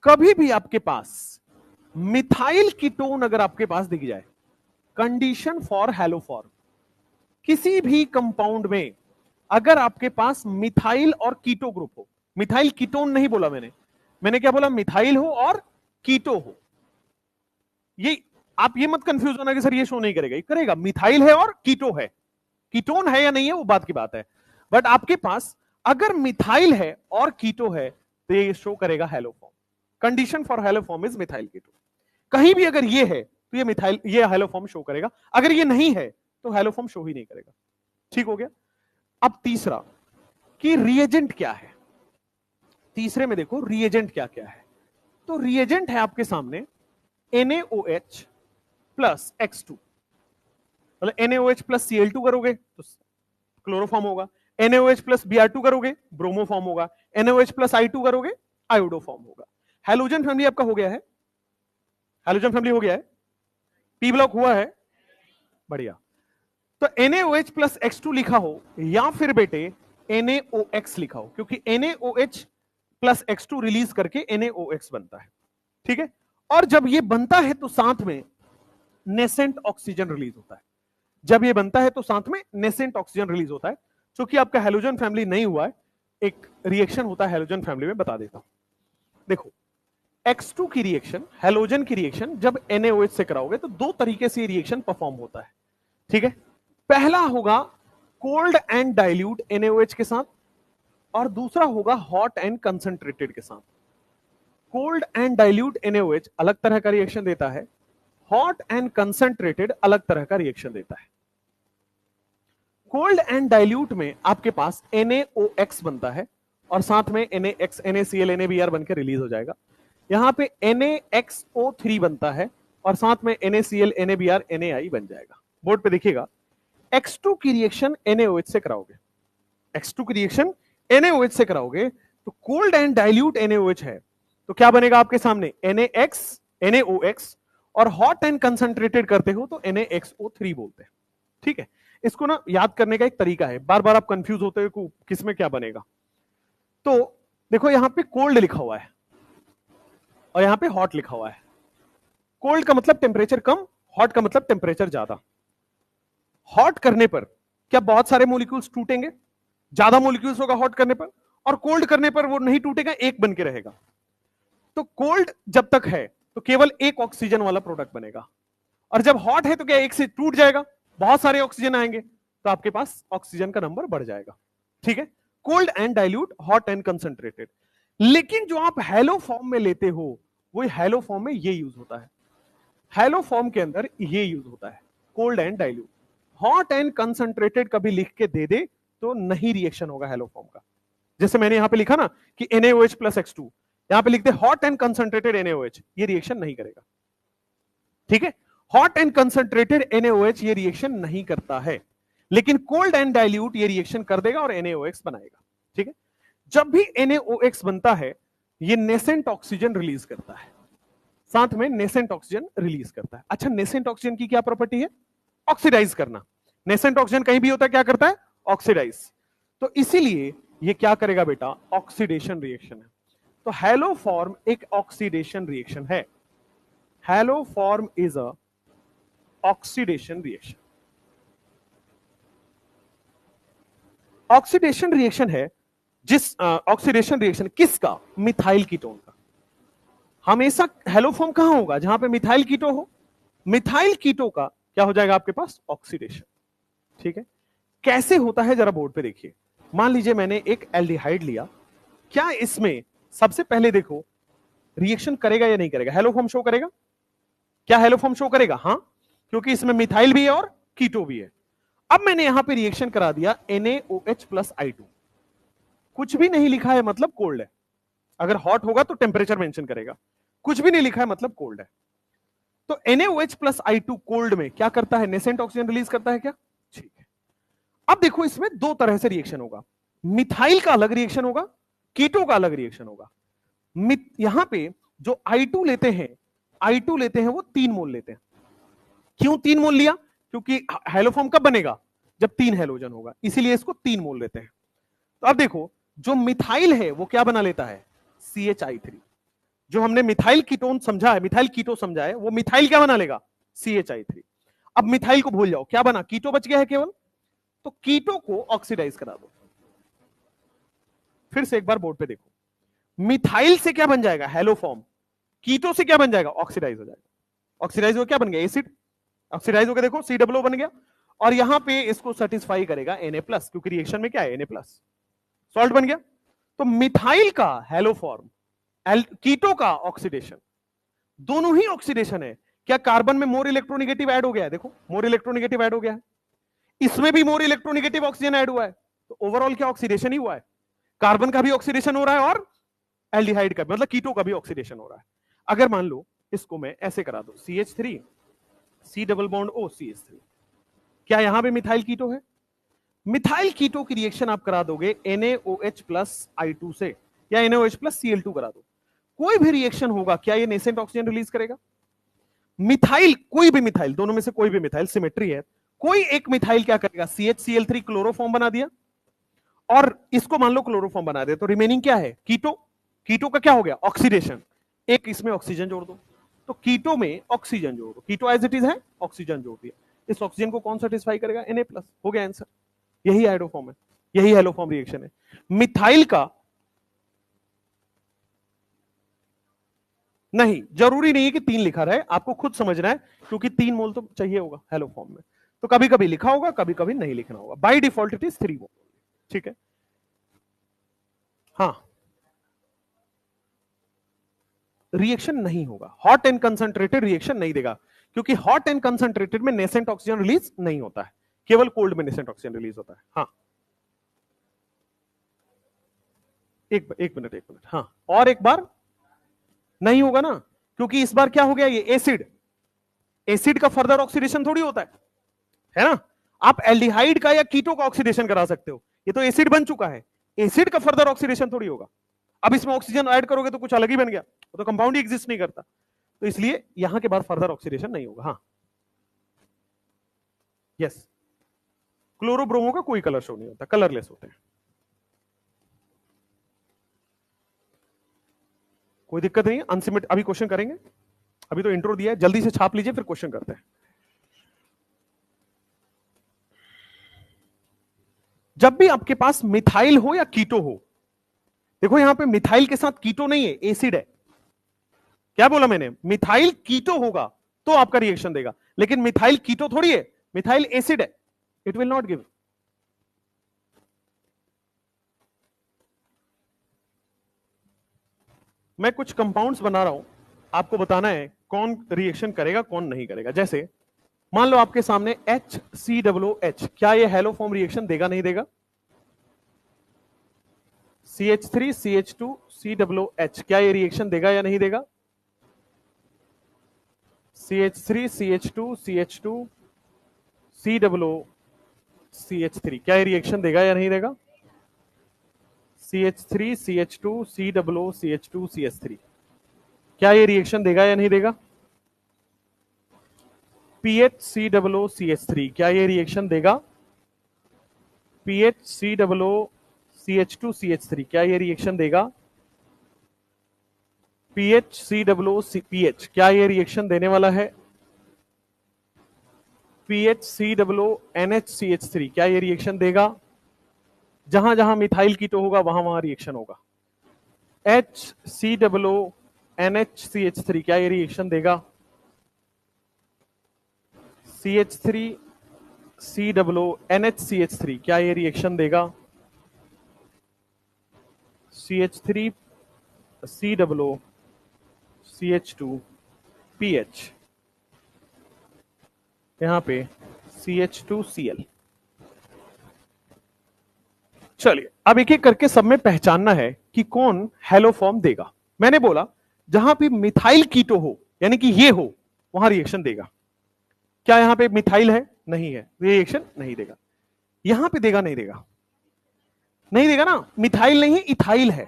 कभी भी आपके पास मिथाइल कीटोन अगर आपके पास दिख जाए, कंडीशन फॉर हेलोफॉर्म, किसी भी कंपाउंड में अगर आपके पास मिथाइल और कीटो ग्रुप हो, मिथाइल कीटोन नहीं बोला मैंने, मैंने क्या बोला, मिथाइल हो और कीटो हो। ये आप ये मत कंफ्यूज होना कि सर ये शो नहीं करेगा, ये करेगा। मिथाइल है और कीटो है, कीटोन है या नहीं है वो बात की बात है, बट आपके पास अगर मिथाइल है और कीटो है तो ये शो करेगा haloform. Condition for haloform is methyl keto. कहीं भी अगर ये है तो ये मिथाइल, ये हैलोफॉर्म शो करेगा, अगर ये नहीं है तो हैलोफॉर्म शो ही नहीं करेगा। ठीक हो गया। अब तीसरा कि रिएजेंट क्या है। तीसरे में देखो रिएजेंट क्या क्या है। तो रिएजेंट है आपके सामने NaOH प्लस X2, मतलब NaOH प्लस Cl2 करोगे तो क्लोरोफॉर्म होगा, NaOH प्लस Br2 करोगे ब्रोमोफॉर्म होगा, NaOH प्लस I2 करोगे आयोडोफॉर्म होगा। हैलोजन फैमिली आपका हो गया है, हैलोजन फैमिली हो गया है, पी ब्लॉक हुआ है, बढ़िया। तो NaOH प्लस X2 लिखा हो या फिर बेटे NaOX लिखा हो, क्योंकि NaOH प्लस X2 रिलीज करके NaOX बनता है, ठीक है। और जब ये बनता है तो साथ में नेसेंट ऑक्सीजन रिलीज होता है। जब ये बनता है तो साथ में नेसेंट ऑक्सीजन रिलीज होता है। क्योंकि आपका हैलोजन फैमिली नहीं हुआ है, एक रिएक्शन होता है हैलोजन फैमिली में, बता देता हूं। देखो X2 की रिएक्शन, हैलोजन की रिएक्शन जब NaOH से कराओगे तो दो तरीके से रिएक्शन परफॉर्म होता है, ठीक है। पहला होगा कोल्ड एंड डाइल्यूट NaOH के साथ, और दूसरा होगा हॉट एंड कंसंट्रेटेड के साथ। कोल्ड एंड डाइल्यूट NaOH अलग तरह का रिएक्शन देता है, हॉट एंड कंसंट्रेटेड अलग तरह का रिएक्शन देता है। कोल्ड एंड डाइल्यूट में आपके पास NaOX बनता है और साथ में NaX, NaCl, NaBr बनकर रिलीज हो जाएगा। यहां पे NaXO3 बनता है और साथ में NaCl, NaBr, NaI बन जाएगा। बोर्ड पे देखिएगा, X2 की रिएक्शन NaOH से कराओगे, X2 की रिएक्शन NaOH से कराओगे तो कोल्ड एंड डाइल्यूट NaOH है तो क्या बनेगा आपके सामने NaX, NaOX, और हॉट एंड कंसंट्रेटेड करते हो तो NaXO3 बोलते हैं, ठीक है। इसको ना याद करने का एक तरीका है, बार बार आप कंफ्यूज होते हो किसमें क्या बनेगा। तो देखो यहां पे कोल्ड लिखा हुआ है और यहां पे हॉट लिखा हुआ है। कोल्ड का मतलब टेम्परेचर कम, हॉट का मतलब टेम्परेचर ज्यादा। हॉट करने पर क्या बहुत सारे मॉलिक्यूल्स टूटेंगे, ज्यादा मॉलिक्यूल्स होगा हॉट करने पर, और कोल्ड करने पर वो नहीं टूटेगा, एक बन के रहेगा। तो कोल्ड जब तक है तो केवल एक ऑक्सीजन वाला प्रोडक्ट बनेगा, और जब हॉट है तो क्या एक से टूट जाएगा, बहुत सारे ऑक्सीजन आएंगे तो आपके पास ऑक्सीजन का नंबर बढ़ जाएगा, ठीक है। Cold and dilute, hot and concentrated. लेकिन जो आप हैलो फॉर्म में लेते हो वो हैलो फॉर्म में ये यूज होता है, हैलो फॉर्म के अंदर ये यूज होता है, cold and dilute. Hot and concentrated कभी लिख के दे दे तो नहीं रिएक्शन होगा हैलो फॉर्म का। जैसे मैंने यहां पे लिखा ना कि NaOH प्लस X2, यहां पे लिखते हॉट एंड कंसंट्रेटेड NaOH, ये रिएक्शन नहीं करेगा, ठीक है। हॉट एंड कंसंट्रेटेड NaOH ये रिएक्शन नहीं करता है, लेकिन कोल्ड एंड डाइल्यूट ये रिएक्शन कर देगा और NaOX बनाएगा, ठीक है। जब भी NaOX बनता है ये नेसेंट ऑक्सीजन रिलीज करता है, साथ में नेसेंट ऑक्सीजन रिलीज करता है। अच्छा, नेसेंट ऑक्सीजन की क्या प्रॉपर्टी है? ऑक्सीडाइज करना। नेसेंट ऑक्सीजन कहीं भी होता है क्या करता है? ऑक्सीडाइज। तो इसीलिए ये क्या करेगा बेटा? ऑक्सीडेशन रिएक्शन है। तो हैलोफॉर्म एक ऑक्सीडेशन रिएक्शन है, haloform is a oxidation reaction. Oxidation reaction है जिस ऑक्सीडेशन रिएक्शन किसका? मिथाइल कीटोन का। हमेशा हैलोफॉर्म कहां होगा? जहां पे मिथाइल कीटो हो। मिथाइल कीटो का क्या हो जाएगा आपके पास? ऑक्सीडेशन, ठीक है। कैसे होता है जरा बोर्ड पे देखिए। मान लीजिए मैंने एक एल्डिहाइड लिया, क्या इसमें सबसे पहले देखो रिएक्शन करेगा या नहीं करेगा? हैलोफॉर्म शो करेगा क्या? हैलोफॉर्म शो करेगा, हां, क्योंकि इसमें मिथाइल भी है और कीटो भी है। अब मैंने यहां पे रिएक्शन करा दिया NaOH प्लस I2, कुछ भी नहीं लिखा है मतलब कोल्ड है। अगर हॉट होगा तो टेम्परेचर मेंशन करेगा, कुछ भी नहीं लिखा है मतलब कोल्ड है। तो NaOH प्लस I2 कोल्ड में क्या करता है? नेसेंट ऑक्सीजन रिलीज करता है क्या? ठीक है। अब देखो इसमें दो तरह से रिएक्शन होगा, मिथाइल का अलग रिएक्शन होगा, कीटो का अलग रिएक्शन होगा। यहां पे जो I2 लेते हैं, I2 लेते हैं वो 3 मोल लेते हैं। क्यों 3 मोल लिया? क्योंकि हैलोफॉर्म कब बनेगा? जब 3 हैलोजन होगा, इसीलिए इसको 3 मोल लेते हैं। तो अब देखो जो मिथाइल है वो क्या बना लेता है? CHI3। जो हमने मिथाइल कीटोन समझा है, मिथाइल कीटो समझा है, वो मिथाइल क्या बना लेगा? CHI3। अब मिथाइल को भूल जाओ, क्या बना? कीटो बच गया है केवल। तो कीटो को ऑक्सीडाइज करा दो। फिर से एक बार बोर्ड पे देखो, मिथाइल से क्या बन जाएगा, हेलो फॉर्म। कीटो से क्या बन जाएगा, ऑक्सीडाइज हो जाएगा। ऑक्सीडाइज हो क्या बन गया, एसिड। ऑक्सीडाइज होकर देखो COO बन गया, और यहां पे इसको सेटिस्फाई करेगा Na+, क्योंकि रिएक्शन में क्या है, Na+, सॉल्ट बन गया। तो मिथाइल का हेलो फॉर्म, कीटो का ऑक्सीडेशन, दोनों ही ऑक्सीडेशन है। क्या कार्बन में मोर इलेक्ट्रोनेगेटिव ऐड हो गया है, देखो मोर इलेक्ट्रोनेगेटिव ऐड हो गया है, इसमें भी मोर इलेक्ट्रोनेगेटिव ऑक्सीजन ऐड हुआ है, तो ओवरऑल क्या ऑक्सीडेशन ही हुआ है। कार्बन का भी ऑक्सीडेशन हो रहा है और एल्डिहाइड का, मतलब कीटो का भी ऑक्सीडेशन हो रहा है। अगर मान लो इसको मैं ऐसे करा दो, CH3 C double bond O CH3, क्या यहां पे मिथाइल कीटो है। मिथाइल कीटो की रिएक्शन आप करा दोगे NaOH प्लस I2 से, या NaOH प्लस Cl2 करा दो, कोई भी रिएक्शन होगा, क्या ये नेसेंट ऑक्सीजन रिलीज करेगा। मिथाइल, कोई भी मिथाइल, दोनों में से कोई भी मिथाइल, सिमेट्री है, कोई एक मिथाइल क्या करेगा, CHCl3 क्लोरोफॉर्म बना दिया, और इसको मान लो क्लोरोफॉर्म बना दे, तो रिमेनिंग क्या है, कीटो। कीटो का क्या हो गया, ऑक्सीडेशन, एक इसमें ऑक्सीजन जोड़ दो, तो कीटो में ऑक्सीजन जोड़ दो, कीटो एज इट इज है, ऑक्सीजन जोड़ दिया, इस ऑक्सीजन को कौन सेटिस्फाई करेगा, Na+, हो गया आंसर। यही हाइड्रोफॉर्म है, यही हेलोफॉर्म रिएक्शन है। मिथाइल का नहीं, जरूरी नहीं है कि 3 लिखा रहे, आपको खुद समझना है, क्योंकि 3 मोल तो चाहिए होगा हेलो फॉर्म में, तो कभी कभी लिखा होगा, कभी कभी नहीं लिखना होगा, बाय डिफॉल्ट इट इज 3 मोल। ठीक है, हाँ, रिएक्शन नहीं होगा, हॉट एंड कंसंट्रेटेड रिएक्शन नहीं देगा, क्योंकि हॉट एंड कंसंट्रेटेड में नेसेंट ऑक्सीजन रिलीज नहीं होता है, केवल कोल्ड में नेसेंट ऑक्सीजन रिलीज होता है। हाँ, एक मिनट, हाँ, और एक बार नहीं होगा ना, क्योंकि इस बार क्या हो गया, ये एसिड, एसिड का फर्दर ऑक्सीडेशन थोड़ी होता है ना। आप एल्डिहाइड का या कीटो का ऑक्सीडेशन करा सकते हो, ये तो एसिड बन चुका है, एसिड का फर्दर ऑक्सीडेशन थोड़ी होगा। अब इसमें ऑक्सीजन ऐड करोगे तो कुछ अलग ही बन गया, तो कंपाउंड ही एग्जिस्ट नहीं करता, तो इसलिए यहां के बाद फर्दर ऑक्सीडेशन नहीं होगा। हाँ, यस, क्लोरोब्रोमो का कोई कलर शो नहीं होता, कलरलेस होते हैं, कोई दिक्कत नहीं है। अनसिमेट अभी क्वेश्चन करेंगे, अभी तो इंट्रो दिया है, जल्दी से छाप लीजिए, फिर क्वेश्चन करते हैं। जब भी आपके पास मिथाइल हो या कीटो हो, देखो यहां पे मिथाइल के साथ कीटो नहीं है, एसिड है। क्या बोला मैंने, मिथाइल कीटो होगा तो आपका रिएक्शन देगा, लेकिन मिथाइल कीटो थोड़ी है, मिथाइल एसिड है, इट विल नॉट गिव। मैं कुछ कंपाउंड्स बना रहा हूं, आपको बताना है कौन रिएक्शन करेगा कौन नहीं करेगा। जैसे मान लो आपके सामने HCOOH, क्या ये हेलो फॉर्म रिएक्शन देगा नहीं देगा। CH3 CH2 COOH, क्या ये रिएक्शन देगा या नहीं देगा। CH3 CH2 CH2 COO CH3, क्या ये रिएक्शन देगा या नहीं देगा। CH3 CH2 COO CH2 CH3, क्या ये रिएक्शन देगा या नहीं देगा। PH COO CH3, क्या ये रिएक्शन देगा। PH COO CH2 CH3, क्या ये रिएक्शन देगा। PH COO PH, क्या ये रिएक्शन देने वाला है। PH COO NHCH3, क्या ये रिएक्शन देगा। जहां जहां मिथाइल कीटो होगा वहां वहां रिएक्शन होगा। HCOO NHCH3, क्या ये रिएक्शन देगा। CH3 COO NHCH3, क्या ये रिएक्शन देगा। CH3 COO CH2 PH, यहां पे CH2Cl। चलिए अब एक एक करके सब में पहचानना है कि कौन हेलो फॉर्म देगा। मैंने बोला जहां पे मिथाइल कीटो हो, यानी कि ये हो, वहां रिएक्शन देगा। क्या यहां पे मिथाइल है, नहीं है, रिएक्शन नहीं देगा। यहां पे देगा नहीं देगा, नहीं देगा ना, मिथाइल नहीं है, इथाइल है,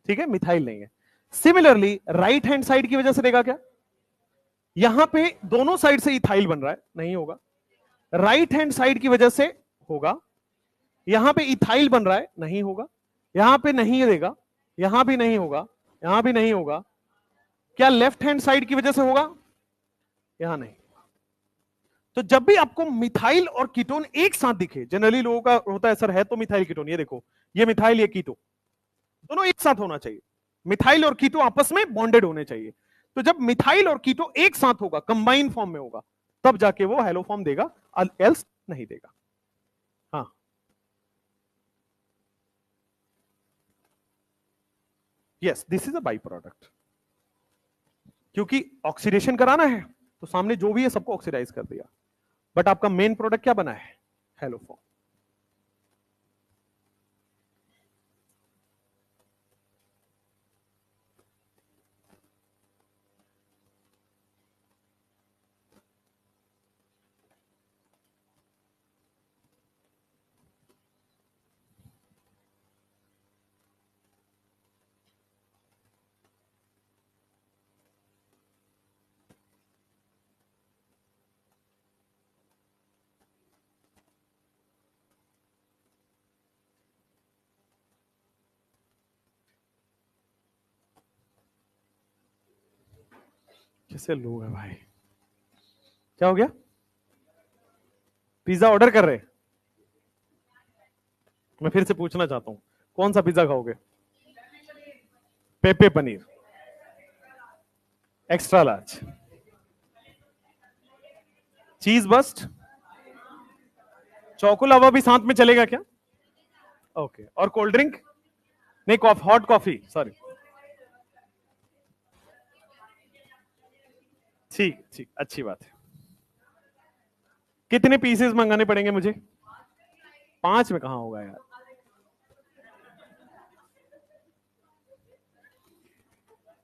ठीक है, मिथाइल नहीं है। सिमिलरली राइट हैंड साइड की वजह से देगा क्या, यहां पे दोनों साइड से इथाइल बन रहा है, नहीं होगा। राइट हैंड साइड की वजह से होगा, यहां पे इथाइल बन रहा है, नहीं होगा। यहां पे नहीं देगा, यहां भी नहीं होगा, यहां भी नहीं होगा। क्या लेफ्ट हैंड साइड की वजह से होगा, यहां नहीं। तो जब भी आपको मिथाइल और कीटोन एक साथ दिखे, जनरली लोगों का होता है सर है तो मिथाइल कीटोन, ये देखो ये मिथाइल ये कीटो, दोनों एक साथ होना चाहिए। मिथाइल और कीटो आपस में बॉन्डेड होने चाहिए। तो जब मिथाइल और कीटो एक साथ होगा, कंबाइन फॉर्म में होगा, तब जाके वो हेलो फॉर्म देगा, एल्स नहीं देगा। हाँ, yes, this is a by product. क्योंकि ऑक्सीडेशन कराना है तो सामने जो भी है सबको ऑक्सीडाइज कर दिया, बट आपका मेन प्रोडक्ट क्या बना है? Hello form. कैसे लोग है भाई? क्या हो गया? पिज्जा ऑर्डर कर रहे? मैं फिर से पूछना चाहता हूं, कौन सा पिज्जा खाओगे? पेपे पनीर, एक्स्ट्रा लार्ज, चीज बस्ट, चौको लावा भी साथ में चलेगा क्या? ओके, और कोल्ड ड्रिंक? नहीं, कॉफी, हॉट कॉफी, सॉरी। ठीक ठीक, अच्छी बात है। कितने पीसेस मंगाने पड़ेंगे मुझे? 5 में कहां होगा यार?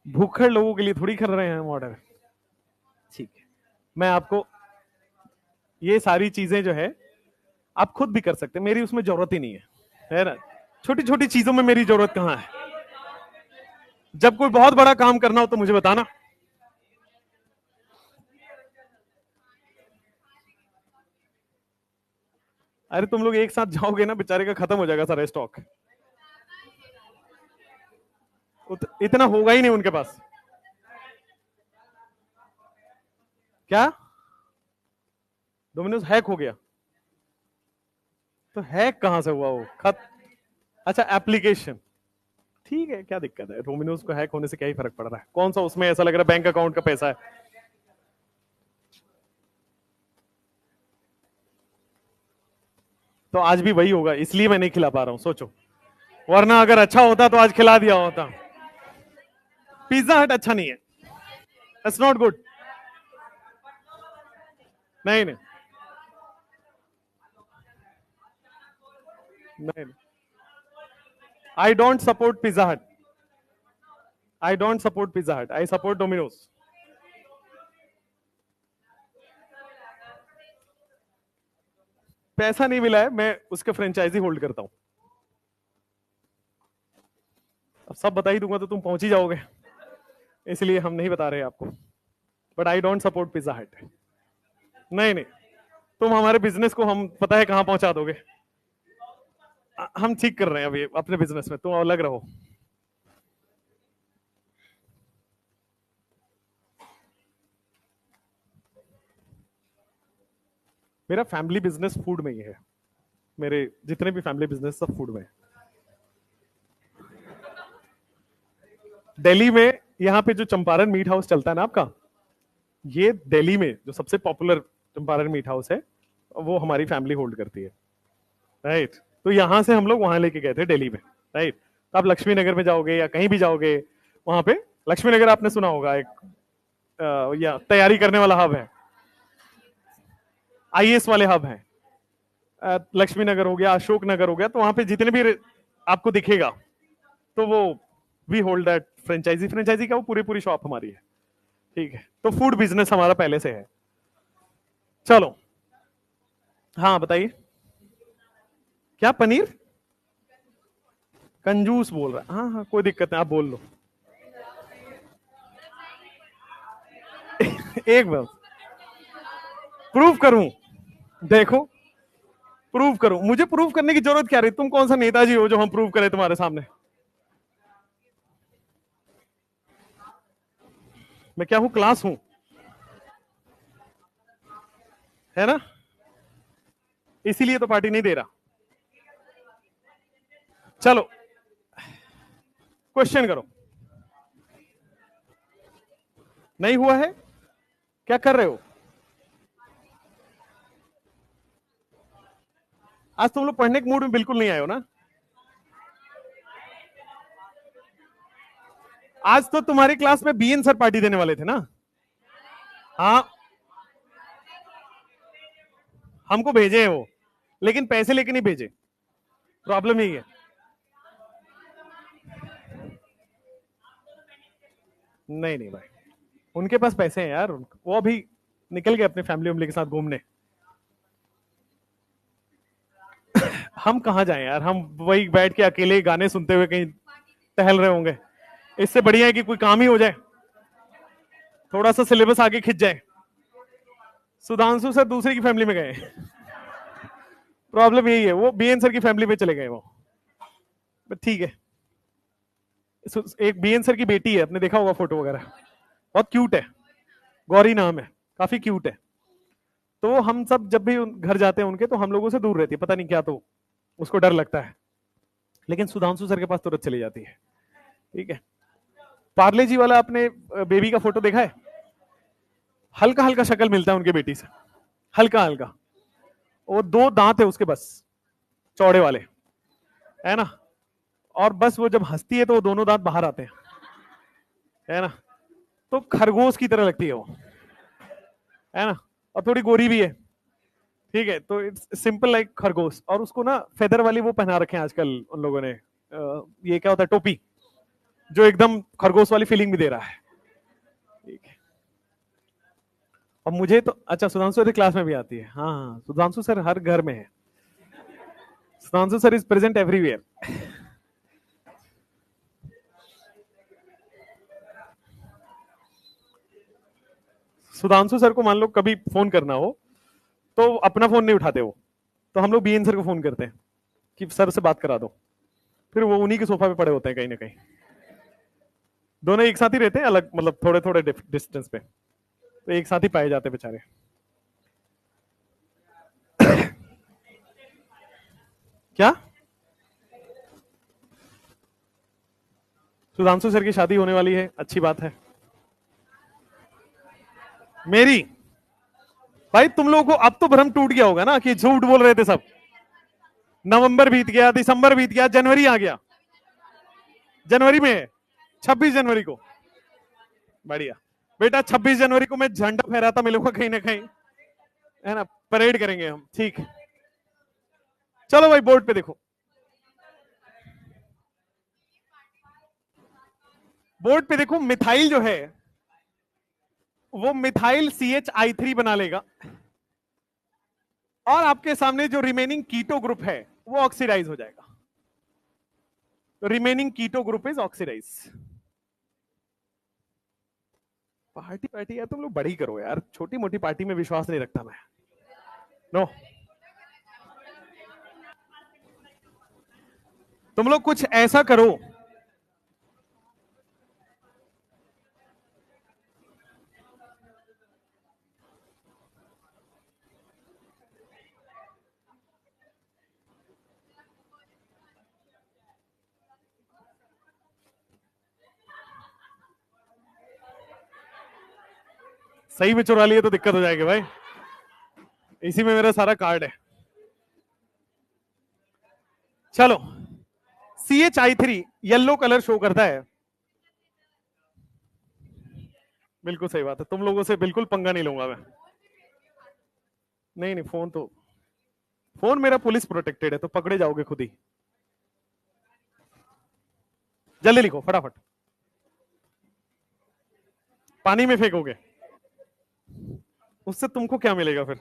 भूखे लोगों के लिए थोड़ी कर रहे हैं हम ऑर्डर। ठीक है, मैं आपको ये सारी चीजें जो है आप खुद भी कर सकते हैं, मेरी उसमें जरूरत ही नहीं है ना? छोटी छोटी चीजों में मेरी जरूरत कहां है? जब कोई बहुत बड़ा काम करना हो तो मुझे बताना। अरे तुम लोग एक साथ जाओगे ना, बेचारे का खत्म हो जाएगा सारा स्टॉक। इतना होगा ही नहीं उनके पास। क्या डोमिनोज हैक हो गया? तो हैक कहां से हुआ वो अच्छा, एप्लीकेशन। ठीक है, क्या दिक्कत है? डोमिनोज को हैक होने से क्या ही फर्क पड़ रहा है? कौन सा उसमें ऐसा लग रहा है बैंक अकाउंट का पैसा है? तो आज भी वही होगा, इसलिए मैं नहीं खिला पा रहा हूं, सोचो। वरना अगर अच्छा होता तो आज खिला दिया होता। पिज्जा हट अच्छा नहीं है, इट्स नॉट गुड। नहीं नहीं नहीं, आई डोंट सपोर्ट पिज्जा हट। आई डोंट सपोर्ट पिज्जा हट, आई सपोर्ट डोमिनोज। पैसा नहीं मिला है, मैं उसके फ्रेंचाइजी होल्ड करता हूं। अब सब बता ही दूंगा तो तुम पहुंच ही जाओगे, इसलिए हम नहीं बता रहे आपको। But I don't support pizza हट। नहीं नहीं, तुम हमारे बिजनेस को हम पता है कहां पहुंचा दोगे। हम ठीक कर रहे हैं अभी अपने बिजनेस में, तुम अलग रहो। मेरा फैमिली बिजनेस फूड में ही है, मेरे जितने भी फैमिली बिजनेस सब फूड में है। दिल्ली में यहाँ पे जो चंपारण मीट हाउस चलता है ना आपका, ये दिल्ली में जो सबसे पॉपुलर चंपारण मीट हाउस है, वो हमारी फैमिली होल्ड करती है, राइट? तो यहां से हम लोग वहां लेके गए थे दिल्ली में, राइट? तो आप लक्ष्मी नगर में जाओगे या कहीं भी जाओगे, वहां पे लक्ष्मी नगर आपने सुना होगा, एक या तैयारी करने वाला हब है, आईएएस वाले हब हैं। लक्ष्मी नगर हो गया, अशोक नगर हो गया, तो वहां पे जितने भी आपको दिखेगा, तो वो we hold that franchise. Franchise क्या, वो पूरी पूरी शॉप हमारी है, ठीक है? तो फूड बिजनेस हमारा पहले से है। चलो, हाँ बताइए। क्या पनीर? कंजूस बोल रहा है? हाँ हाँ, कोई दिक्कत नहीं, आप बोल लो। एक बार प्रूव करूं? देखो, प्रूव करूं? मुझे प्रूव करने की जरूरत क्या रही? तुम कौन सा नेताजी हो जो हम प्रूव करें तुम्हारे सामने? मैं क्या हूं? क्लास हूं, है ना? इसीलिए तो पार्टी नहीं दे रहा। चलो, क्वेश्चन करो। नहीं हुआ है? क्या कर रहे हो आज? तुम लोग पढ़ने के मूड में बिल्कुल नहीं आए हो ना? आज तो तुम्हारी क्लास में बीएन सर पार्टी देने वाले थे ना? हाँ, हमको भेजे हैं वो, लेकिन पैसे लेके नहीं भेजे। प्रॉब्लम यही है। नहीं नहीं भाई, उनके पास पैसे हैं यार, वो अभी निकल गए अपने फैमिली वैमिली के साथ घूमने। हम कहाँ जाएं यार, हम वही बैठ के अकेले गाने सुनते हुए कहीं टहल रहे होंगे। इससे बढ़िया है कि कोई काम ही हो जाए, थोड़ा सा सिलेबस आगे खिंच जाए। सुधांशु सर दूसरे की फैमिली में गए। प्रॉब्लम यही है, वो बीएन सर की फैमिली में चले गए वो। ठीक है, एक बीएन सर की बेटी है, आपने देखा होगा फोटो वगैरह, बहुत क्यूट है, गौरी नाम है, काफी क्यूट है। तो हम सब जब भी घर जाते हैं उनके, तो हम लोगों से दूर रहती है, पता नहीं क्या, तो उसको डर लगता है। लेकिन सुधांशु सर के पास तुरंत चली जाती है। ठीक है, पार्ले जी वाला आपने बेबी का फोटो देखा है? हल्का हल्का शक्ल मिलता है उनके बेटी से, हल्का हल्का। वो दो दांत है उसके बस, चौड़े वाले, है ना? और बस वो जब हंसती है तो वो दोनों दांत बाहर आते हैं, है ना? तो खरगोश की तरह लगती है वो, है ना? और थोड़ी गोरी भी है। ठीक है, तो इट्स सिंपल लाइक खरगोश। और उसको ना फेदर वाली वो पहना रखे हैं आजकल उन लोगों ने, ये क्या होता है, टोपी, जो एकदम खरगोश वाली फीलिंग भी दे रहा है। ठीक है, और मुझे तो अच्छा, सुधांशु सर क्लास में भी आती है। हाँ हाँ, सुधांशु सर हर घर में है। Sudhanshu sir is present everywhere. Sudhanshu sir को मान लो कभी फोन करना हो तो अपना फोन नहीं उठाते वो, तो हम लोग बीएन सर को फोन करते हैं कि सर से बात करा दो। फिर वो उन्हीं के सोफा पे पड़े होते हैं कहीं ना कहीं, दोनों एक साथ ही रहते हैं, अलग मतलब थोड़े थोड़े डिस्टेंस पे, तो एक साथ ही पाए जाते हैं बेचारे। क्या? सुधांशु सर की शादी होने वाली है, अच्छी बात है। मेरी? भाई तुम लोगों को अब तो भ्रम टूट गया होगा ना कि झूठ बोल रहे थे सब। नवंबर बीत गया, दिसंबर बीत गया, जनवरी आ गया। जनवरी में है, 26 जनवरी को। बढ़िया बेटा, 26 जनवरी को मैं झंडा फहराता मिलूंगा कहीं ना कहीं, है ना? परेड करेंगे हम, ठीक। चलो भाई, बोर्ड पे देखो, बोर्ड पे देखो, मिथाइल जो है वो मिथाइल CH I3 बना लेगा, और आपके सामने जो रिमेनिंग कीटो ग्रुप है वो ऑक्सीडाइज हो जाएगा। Remaining keto group is oxidised. Party party यार, तुम लोग बड़ी करो यार, छोटी मोटी पार्टी में विश्वास नहीं रखता मैं। नो, तुम लोग कुछ ऐसा करो, सही में चुरा लिए तो दिक्कत हो जाएगी भाई, इसी में मेरा सारा कार्ड है। चलो, CH I3 yellow colour show करता है। बिल्कुल सही बात है, तुम लोगों से बिल्कुल पंगा नहीं लूंगा मैं। नहीं नहीं, फोन तो, फोन मेरा पुलिस प्रोटेक्टेड है, तो पकड़े जाओगे खुद ही। जल्दी लिखो फटाफट, पानी में फेंकोगे, उससे तुमको क्या मिलेगा फिर?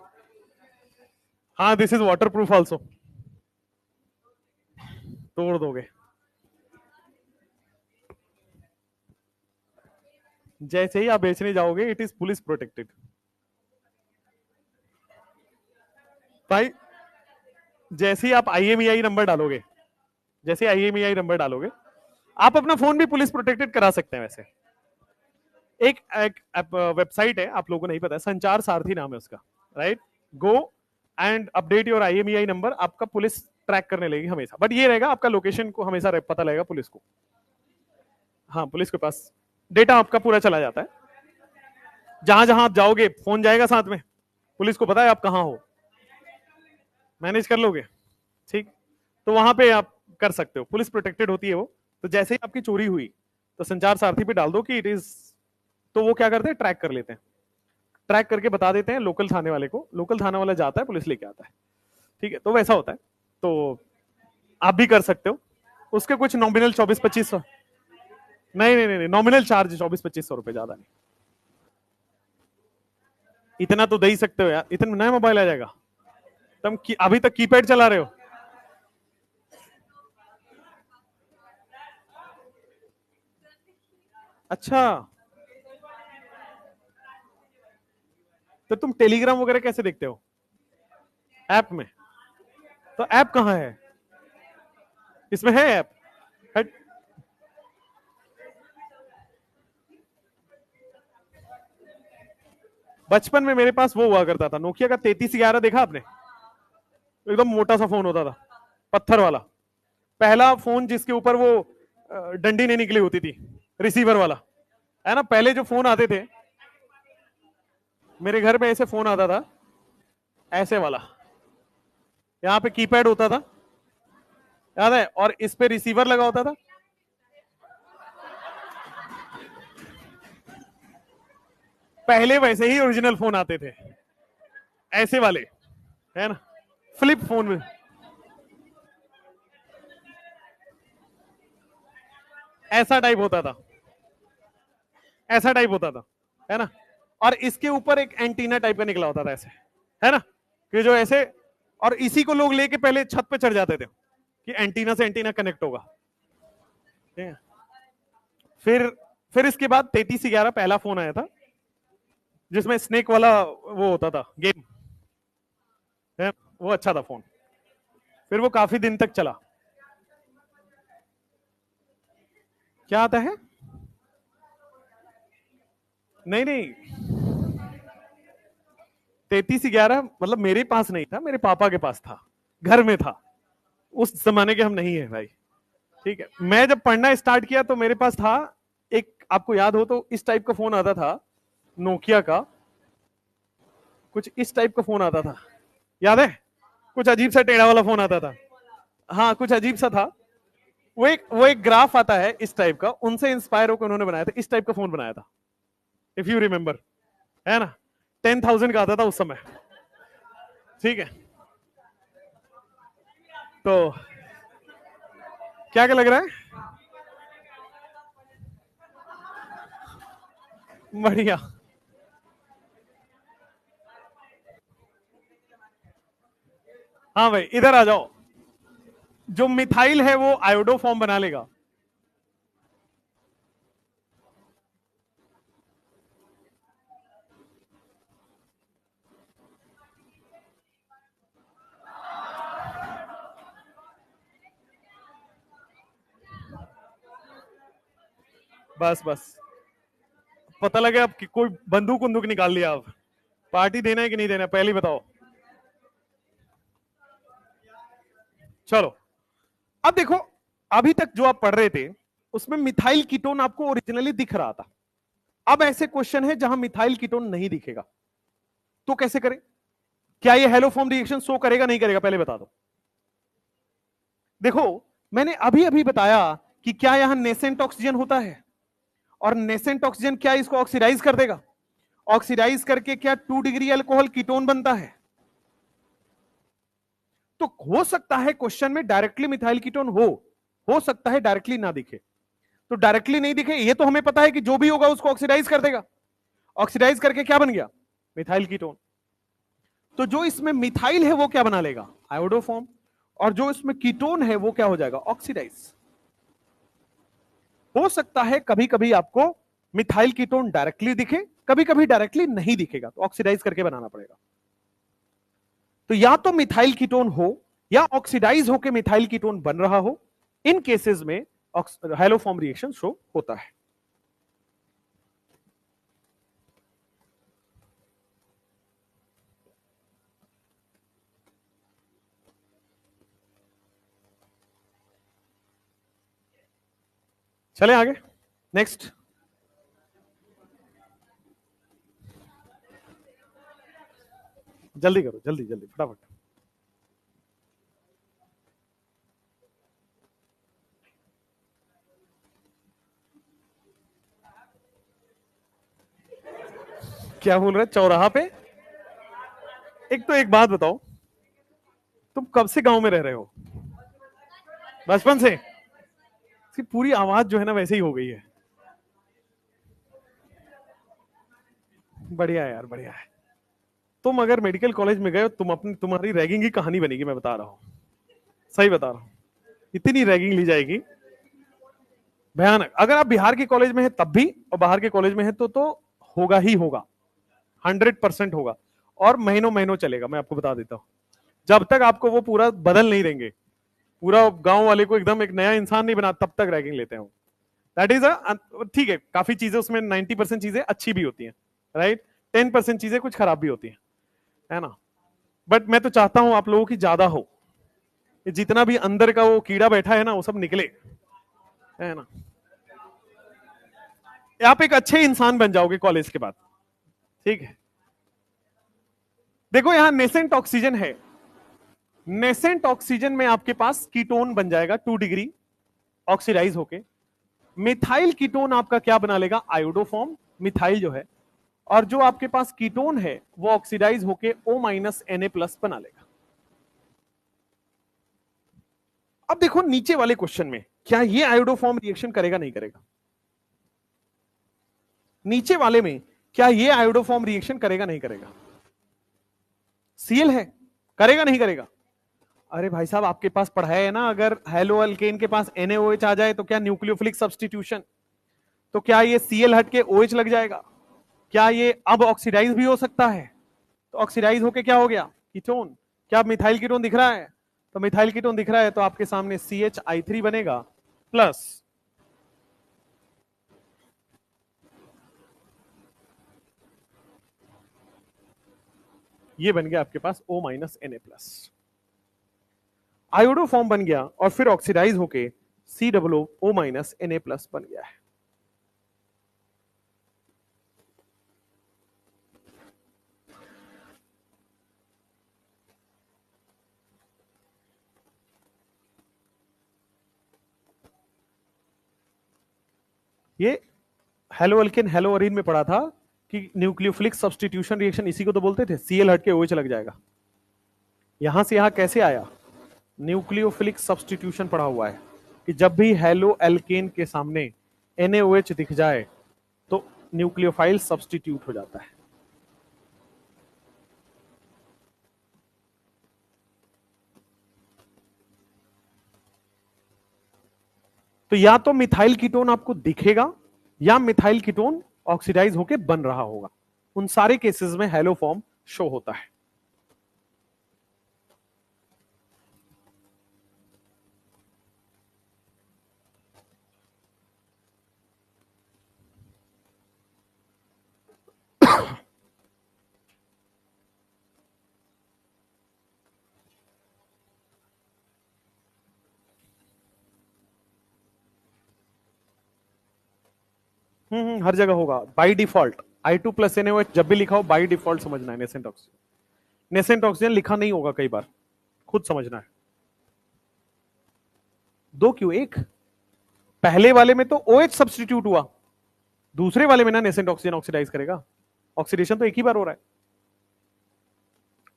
हाँ, this is water proof also, तोड़ दोगे। जैसे ही आप बेचने जाओगे, इट इज पुलिस प्रोटेक्टेड भाई। जैसे ही आप IMEI नंबर डालोगे, जैसे IMEI नंबर डालोगे, आप अपना फोन भी पुलिस प्रोटेक्टेड करा सकते हैं। वैसे एक वेबसाइट है, आप लोगों को नहीं पता, संचार सारथी नाम है उसका, right? Go and update your IMEI number, आपका पुलिस ट्रैक करने लगेगी हमेशा, बट ये रहेगा आपका लोकेशन को हमेशा पता लगेगा पुलिस को। हाँ, पुलिस के पास डेटा आपका पूरा चला जाता है। जहां जहां आप जाओगे फोन जाएगा साथ में, पुलिस को पता है आप कहां हो, मैनेज कर लोगे, ठीक। तो वहां पे आप कर सकते हो, पुलिस प्रोटेक्टेड होती है वो। तो जैसे ही आपकी चोरी हुई तो संचार सारथी पे डाल दो कि इट इज, तो वो क्या करते हैं, ट्रैक कर लेते हैं, ट्रैक करके बता देते हैं लोकल थाने वाले को, लोकल थाना वाला जाता है, पुलिस लेके आता है, ठीक है। तो वैसा होता है, तो आप भी कर सकते हो। उसके कुछ नॉमिनल 24-25 सौ, नहीं नहीं नहीं, नॉमिनल चार्ज 24-25 सौ रुपए, ज्यादा नहीं। इतना तो दे ही सकते हो यार, इतना नया मोबाइल आ जाएगा। तुम अभी तक कीपैड चला रहे हो? अच्छा, तो तुम टेलीग्राम वगैरह कैसे देखते हो? ऐप में? तो ऐप कहाँ है? इसमें है ऐप? हट। बचपन में मेरे पास वो हुआ करता था, नोकिया का 3311, देखा आपने? एकदम मोटा सा फोन होता था, पत्थर वाला, पहला फोन जिसके ऊपर वो डंडी नहीं निकली होती थी, रिसीवर वाला, है ना? पहले जो फोन आते थे, मेरे घर में ऐसे फोन आता था, ऐसे वाला, यहाँ पे कीपैड होता था, याद है? और इस पे रिसीवर लगा होता था। पहले वैसे ही ओरिजिनल फोन आते थे, ऐसे वाले, है ना? फ्लिप फोन में ऐसा टाइप होता था, ऐसा टाइप होता था, है ना? और इसके ऊपर एक एंटीना टाइप का निकला होता था ऐसे, है ना? कि जो ऐसे, और इसी को लोग लेके पहले छत पे चढ़ जाते थे कि एंटीना से एंटीना कनेक्ट होगा, ठीक है? फिर इसके बाद 3311 पहला फोन आया था, जिसमें स्नेक वाला वो होता था गेम, है? वो अच्छा था फोन, फिर वो काफी दिन तक चला। क्या आता है? नहीं नहीं, 3311 मतलब मेरे पास नहीं था, मेरे पापा के पास था, घर में था। उस जमाने के हम नहीं है भाई, ठीक है। मैं जब पढ़ना स्टार्ट किया तो मेरे पास था एक, आपको याद हो तो इस टाइप का फोन आता था, नोकिया का, कुछ इस टाइप का फोन आता था, याद है? कुछ अजीब सा टेढ़ा वाला फोन आता था, हाँ कुछ अजीब सा था। वो एक ग्राफ आता है इस टाइप का, उनसे इंस्पायर होकर उन्होंने बनाया था, इस टाइप का फोन बनाया था, इफ यू रिमेंबर, है ना? 10,000 का आता था उस समय, ठीक है। तो क्या क्या लग रहा है? बढ़िया। हाँ भाई, इधर आ जाओ। जो मिथाइल है वो आयोडो फॉर्म बना लेगा। बस बस, पता लगे अब कि कोई बंदूक बंदूक निकाल लिया, अब पार्टी देना है कि नहीं देना है, पहले ही बताओ। चलो, अब देखो, अभी तक जो आप पढ़ रहे थे उसमें मिथाइल कीटोन आपको ओरिजिनली दिख रहा था। अब ऐसे क्वेश्चन है जहां मिथाइल कीटोन नहीं दिखेगा, तो कैसे करें? क्या ये हेलोफॉर्म रिएक्शन शो करेगा नहीं करेगा, पहले बता दो। देखो, मैंने अभी अभी बताया कि क्या यहां नेसेंट ऑक्सीजन होता है, और नेसेंट ऑक्सीजन क्या इसको ऑक्सीडाइज कर देगा? ऑक्सीडाइज करके क्या 2 डिग्री अल्कोहल कीटोन बनता है? तो हो सकता है क्वेश्चन में डायरेक्टली मिथाइल कीटोन हो सकता है डायरेक्टली ना दिखे। तो डायरेक्टली नहीं दिखे, ये तो हमें पता है कि जो भी होगा उसको ऑक्सीडाइज कर देगा, ऑक्सीडाइज करके क्या बन गया? Methyl ketone. तो जो इसमें मिथाइल है वो क्या बना लेगा? आयोडोफॉर्म। और जो इसमें कीटोन है वो क्या हो जाएगा? ऑक्सीडाइज। हो सकता है कभी कभी आपको मिथाइल कीटोन डायरेक्टली दिखे, कभी कभी डायरेक्टली नहीं दिखेगा, तो ऑक्सीडाइज करके बनाना पड़ेगा। तो या तो मिथाइल कीटोन हो या ऑक्सीडाइज होकर मिथाइल कीटोन बन रहा हो, इन केसेस में हैलोफॉर्म रिएक्शन शो होता है। चले आगे, नेक्स्ट। जल्दी करो, जल्दी जल्दी फटाफट। क्या बोल रहे चौराहा पे? एक तो एक बात बताओ, तुम कब से गांव में रह रहे हो? बचपन से? इसकी पूरी आवाज जो है ना वैसे ही हो गई है। बढ़िया है यार, बढ़िया है। तुम अगर मेडिकल कॉलेज में गए हो, तुम्हारी रैगिंग की कहानी बनेगी, मैं बता रहा हूँ। सही बता रहा हूँ, इतनी रैगिंग ली जाएगी, भयानक। अगर आप बिहार के कॉलेज में है तब भी, और बाहर के कॉलेज में है तो होगा ही होगा, 100% होगा। और महीनों महीनों चलेगा, मैं आपको बता देता हूँ। जब तक आपको वो पूरा बदल नहीं देंगे, पूरा गांव वाले को एकदम एक नया इंसान नहीं बना, तब तक रैगिंग लेते हैं। दैट इज अ, ठीक है, काफी चीजें उसमें 90% चीजें अच्छी भी होती हैं, राइट। 10% चीजें कुछ खराब भी होती हैं, है ना। बट मैं तो चाहता हूं आप लोगों की ज्यादा हो, जितना भी अंदर का वो कीड़ा बैठा है ना वो सब निकले, है ना। आप एक अच्छे इंसान बन जाओगे कॉलेज के बाद, ठीक है। देखो यहां नेसेंट ऑक्सीजन है, नेसेंट ऑक्सीजन में आपके पास कीटोन बन जाएगा 2 डिग्री ऑक्सीडाइज होके। मिथाइल कीटोन आपका क्या बना लेगा? आयोडोफॉर्म, मिथाइल जो है। और जो आपके पास कीटोन है वो ऑक्सीडाइज होके O-Na+ बना लेगा। अब देखो नीचे वाले क्वेश्चन में, क्या ये आयोडोफॉर्म रिएक्शन करेगा नहीं करेगा? नीचे वाले में क्या ये आयोडोफॉर्म रिएक्शन करेगा नहीं करेगा? सीएल है, करेगा नहीं करेगा? अरे भाई साहब, आपके पास पढ़ाया है ना, अगर हेलो अल्केन के पास NaOH आ जाए तो क्या न्यूक्लियोफिलिक सब्स्टिट्यूशन, तो क्या ये सीएल हट के OH लग जाएगा? क्या ये अब ऑक्सीडाइज भी हो सकता है? तो ऑक्सीडाइज होके क्या हो गया? कीटोन। क्या मिथाइल कीटोन दिख रहा है? तो मिथाइल कीटोन दिख रहा है तो आपके सामने CHI3 बनेगा प्लस, ये बन गया आपके पास O-Na+। आयोडो फॉर्म बन गया और फिर ऑक्सीडाइज होके COO-Na+ बन गया है। ये हेलो अल्केन हेलो अरीन में पढ़ा था कि न्यूक्लियोफिलिक सब्स्टिट्यूशन रिएक्शन इसी को तो बोलते थे, सीएल हट के OH लग जाएगा। यहां से यहां कैसे आया? न्यूक्लियोफिलिक सब्स्टिट्यूशन पढ़ा हुआ है कि जब भी हेलो एल्केन के सामने NaOH दिख जाए तो न्यूक्लियोफाइल सब्स्टिट्यूट हो जाता है। तो या तो मिथाइल कीटोन आपको दिखेगा या मिथाइल कीटोन ऑक्सीडाइज होके बन रहा होगा। उन सारे केसेस में हेलो फॉर्म शो होता है। हर जगह होगा बाय डिफॉल्ट। I2+NaOH जब भी लिखा हो बाय डिफॉल्ट समझना है नेसेंट ऑक्सीजन। नेसेंट ऑक्सीजन लिखा नहीं होगा कई बार, खुद समझना है। दो क्यों? एक, पहले वाले में तो OH सब्स्टिट्यूट हुआ, दूसरे वाले में ना नेसेंट ऑक्सीजन ऑक्सीडाइज करेगा। ऑक्सीडेशन तो एक ही बार हो रहा है।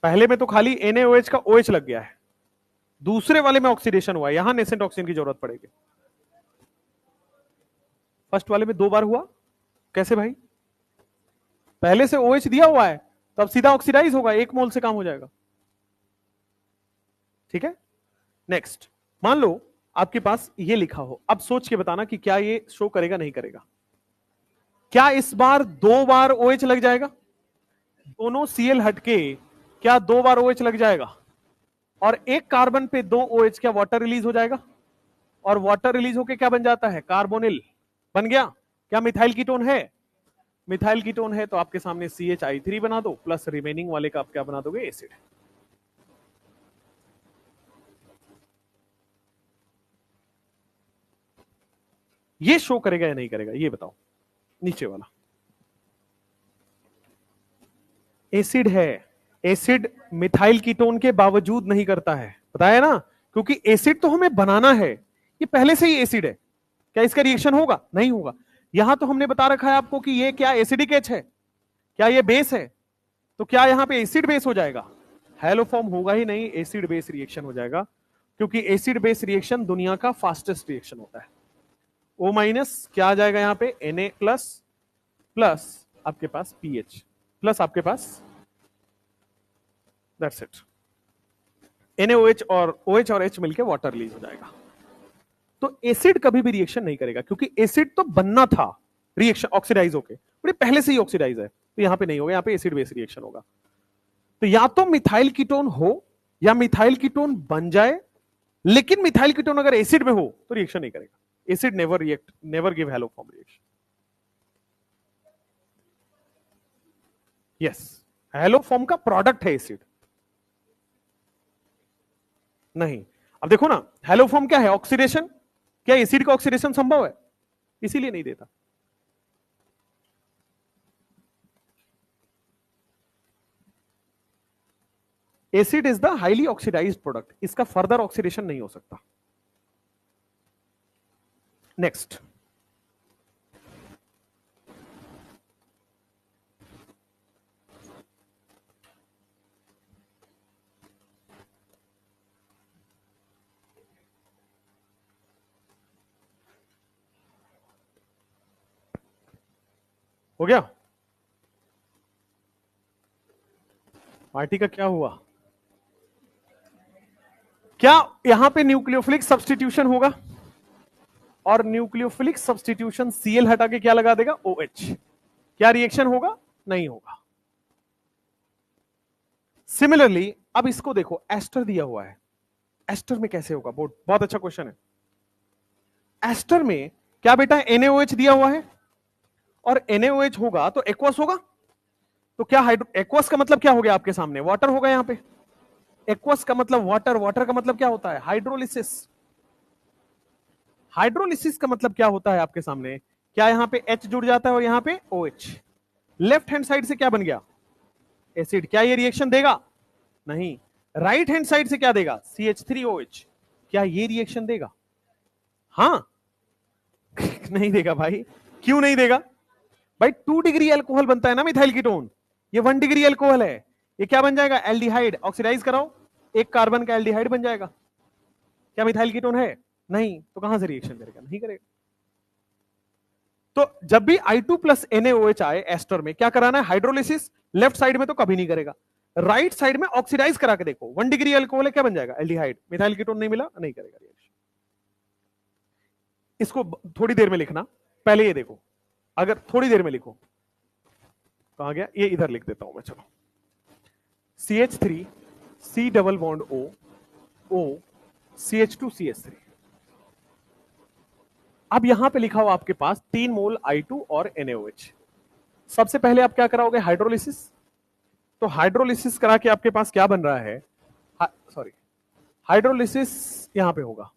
पहले में तो खाली NaOH का OH लग गया है, दूसरे वाले में ऑक्सीडेशन हुआ है, यहां नेसेंट ऑक्सीजन की जरूरत पड़ेगी। फर्स्ट वाले में 2 बार हुआ, कैसे भाई? पहले से OH दिया हुआ है तो अब सीधा ऑक्सीडाइज होगा, 1 मोल से काम हो जाएगा। ठीक है, नेक्स्ट। मान लो आपके पास ये लिखा हो, अब सोच के बताना कि क्या ये शो करेगा नहीं करेगा। क्या इस बार 2 बार OH लग जाएगा? दोनों सीएल हटके क्या 2 बार OH लग जाएगा? और एक कार्बन पे 2 OH, क्या वाटर रिलीज हो जाएगा? और वाटर रिलीज होके क्या बन जाता है? कार्बोनिल बन गया। क्या मिथाइल कीटोन है? मिथाइल कीटोन है तो आपके सामने CHI3 बना दो प्लस रिमेनिंग वाले का आप क्या बना दोगे? एसिड। ये शो करेगा या नहीं करेगा ये बताओ। नीचे वाला एसिड है, एसिड मिथाइल कीटोन के बावजूद नहीं करता है, बताया ना, क्योंकि एसिड तो हमें बनाना है, ये पहले से ही एसिड है। क्या इसका रिएक्शन होगा? नहीं होगा। यहां तो हमने बता रखा है आपको कि ये क्या एसिडिक एच है, क्या ये बेस है, तो क्या यहां पे एसिड बेस हो जाएगा? हैलोफॉर्म होगा ही नहीं, एसिड बेस रिएक्शन हो जाएगा, क्योंकि एसिड बेस रिएक्शन दुनिया का फास्टेस्ट रिएक्शन होता है। O माइनस क्या आ जाएगा यहां पे? Na प्लस प्लस आपके पास पीएच प्लस आपके पास, दैट्स इट, NaOH और OH और H मिलके वाटर रिलीज हो जाएगा। तो एसिड कभी भी रिएक्शन नहीं करेगा, क्योंकि एसिड तो बनना था रिएक्शन ऑक्सीडाइज होके, बड़े पहले से ही ऑक्सीडाइज है, तो यहां पे नहीं होगा, यहां पे एसिड बेस रिएक्शन होगा। तो या तो मिथाइल कीटोन हो या मिथाइल कीटोन बन जाए, लेकिन मिथाइल कीटोन अगर एसिड में हो तो रिएक्शन नहीं करेगा। Acid never react, never give haloform reaction. Yes, haloform का प्रोडक्ट है एसिड, नहीं। अब देखो ना, हैलोफॉर्म क्या है? ऑक्सीडेशन। क्या एसिड का ऑक्सीडेशन संभव है? इसीलिए नहीं देता। Acid is the highly oxidised product, इसका फर्दर ऑक्सीडेशन नहीं हो सकता। नेक्स्ट, हो गया? पार्टी का क्या हुआ? क्या यहां पे न्यूक्लियोफिलिक सब्स्टिट्यूशन होगा? और न्यूक्लियोफिलिक सब्स्टिट्यूशन Cl हटा के क्या लगा देगा? OH। क्या रिएक्शन होगा? नहीं होगा। सिमिलरली अब इसको देखो, एस्टर दिया हुआ है, एस्टर में कैसे होगा? बहुत अच्छा क्वेश्चन है। एस्टर में क्या बेटा? NaOH दिया हुआ है, और NaOH होगा तो एक्वस होगा, तो क्या एक्वस का मतलब क्या हो गया आपके सामने? वाटर होगा यहां पे। एक्वस का मतलब वाटर, वाटर का मतलब क्या होता है? हाइड्रोलिसिस। हाइड्रोलिसिस का मतलब क्या होता है आपके सामने? क्या यहां पे H जुड़ जाता है और यहां पे OH। लेफ्ट हैंड साइड से क्या बन गया? एसिड। क्या ये रिएक्शन देगा? नहीं। राइट हैंड साइड से क्या देगा? CH3OH। क्या ये रिएक्शन देगा? हाँ नहीं देगा भाई। क्यों नहीं देगा भाई? 2 डिग्री अल्कोहल बनता है ना मिथाइल कीटोन, ये 1 डिग्री अल्कोहल है, ये क्या बन जाएगा? एल्डिहाइड। ऑक्सीडाइज कराओ, एक कार्बन का एल्डिहाइड बन जाएगा। क्या मिथाइल कीटोन है? नहीं, तो कहां से रिएक्शन करेगा? नहीं करेगा। तो जब भी I2 प्लस NaOH आए एस्टर में, क्या कराना है? हाइड्रोलिसिस। लेफ्ट साइड में तो कभी नहीं करेगा, राइट साइड में ऑक्सीडाइज करा के देखो, 1 डिग्री अल्कोहल है, क्या बन जाएगा? एल्डिहाइड। मिथाइल कीटोन नहीं मिला, नहीं करेगा रिएक्शन। इसको थोड़ी देर में लिखना, पहले ये देखो, अगर थोड़ी देर में लिखो, कहां गया ये? इधर लिख देता हूं मैं, चलो। CH3 C double bond O O CH2 CH3। अब यहां पे लिखा हुआ आपके पास 3 मोल I2 और NaOH। सबसे पहले आप क्या कराओगे? हाइड्रोलिसिस। तो हाइड्रोलिसिस करा के आपके पास क्या बन रहा है? सॉरी, हाइड्रोलिसिस यहां पे होगा,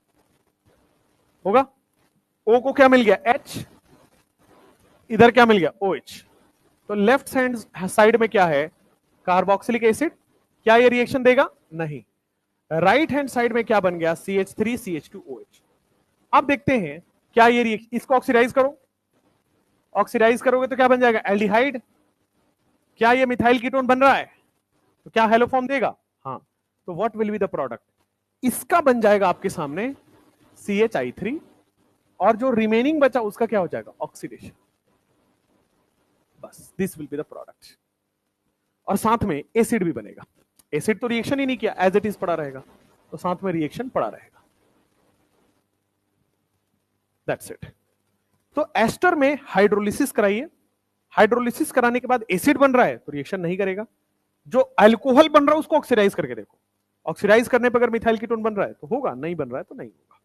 होगा। O को क्या मिल गया? H। इधर क्या मिल गया? OH। तो लेफ्ट हैंड साइड में क्या है? Carboxylic acid. क्या ये रिएक्शन देगा? नहीं। राइट हैंड साइड में क्या बन गया? CH3 CH2OH। अब देखते हैं क्या ये रिएक्शन, इसको ऑक्सीडाइज करो, ऑक्सीडाइज करोगे तो क्या बन जाएगा? एल्डिहाइड। क्या ये मिथाइल कीटोन बन रहा है? तो क्या हैलोफॉर्म देगा? हाँ। तो what will be the product? इसका बन जाएगा आपके सामने CHI3, और जो रिमेनिंग बचा उसका क्या हो जाएगा? ऑक्सीडेशन। बस, this will be the product. और साथ में एसिड भी बनेगा। एसिड तो रिएक्शन ही नहीं किया, एज इट इज पड़ा रहेगा, तो साथ में रिएक्शन पड़ा रहेगा। That's it. तो एस्टर में हाइड्रोलिसिस कराइए, हाइड्रोलिसिस कराने के बाद एसिड बन रहा है तो रिएक्शन नहीं करेगा। जो अल्कोहल बन रहा है उसको ऑक्सीडाइज करके देखो, ऑक्सीडाइज करने पर अगर मिथाइल कीटोन बन रहा है तो होगा, नहीं बन रहा है तो नहीं होगा।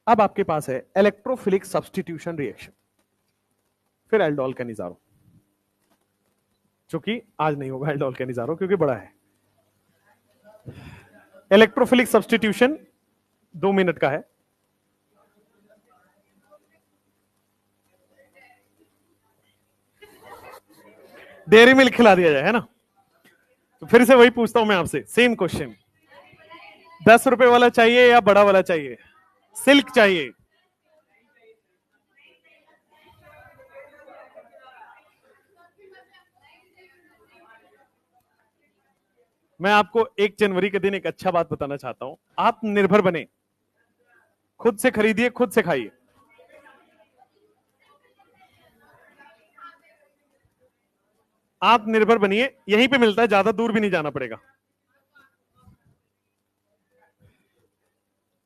अब आपके पास है इलेक्ट्रोफिलिक सब्स्टिट्यूशन रिएक्शन, फिर एल्डोल कैनिजारो, जो कि आज नहीं होगा एल्डोल कैनिजारो क्योंकि बड़ा है। इलेक्ट्रोफिलिक सब्स्टिट्यूशन 2 मिनट का है। डेयरी मिल्क खिला दिया जाए, है ना? तो फिर से वही पूछता हूं मैं आपसे, सेम क्वेश्चन, 10 रुपए वाला चाहिए या बड़ा वाला चाहिए? सिल्क चाहिए। मैं आपको 1 जनवरी के दिन एक अच्छा बात बताना चाहता हूं, आत्मनिर्भर बने, खुद से खरीदिए, खुद से खाइए। आत्मनिर्भर बनिए, यहीं पे मिलता है, ज्यादा दूर भी नहीं जाना पड़ेगा।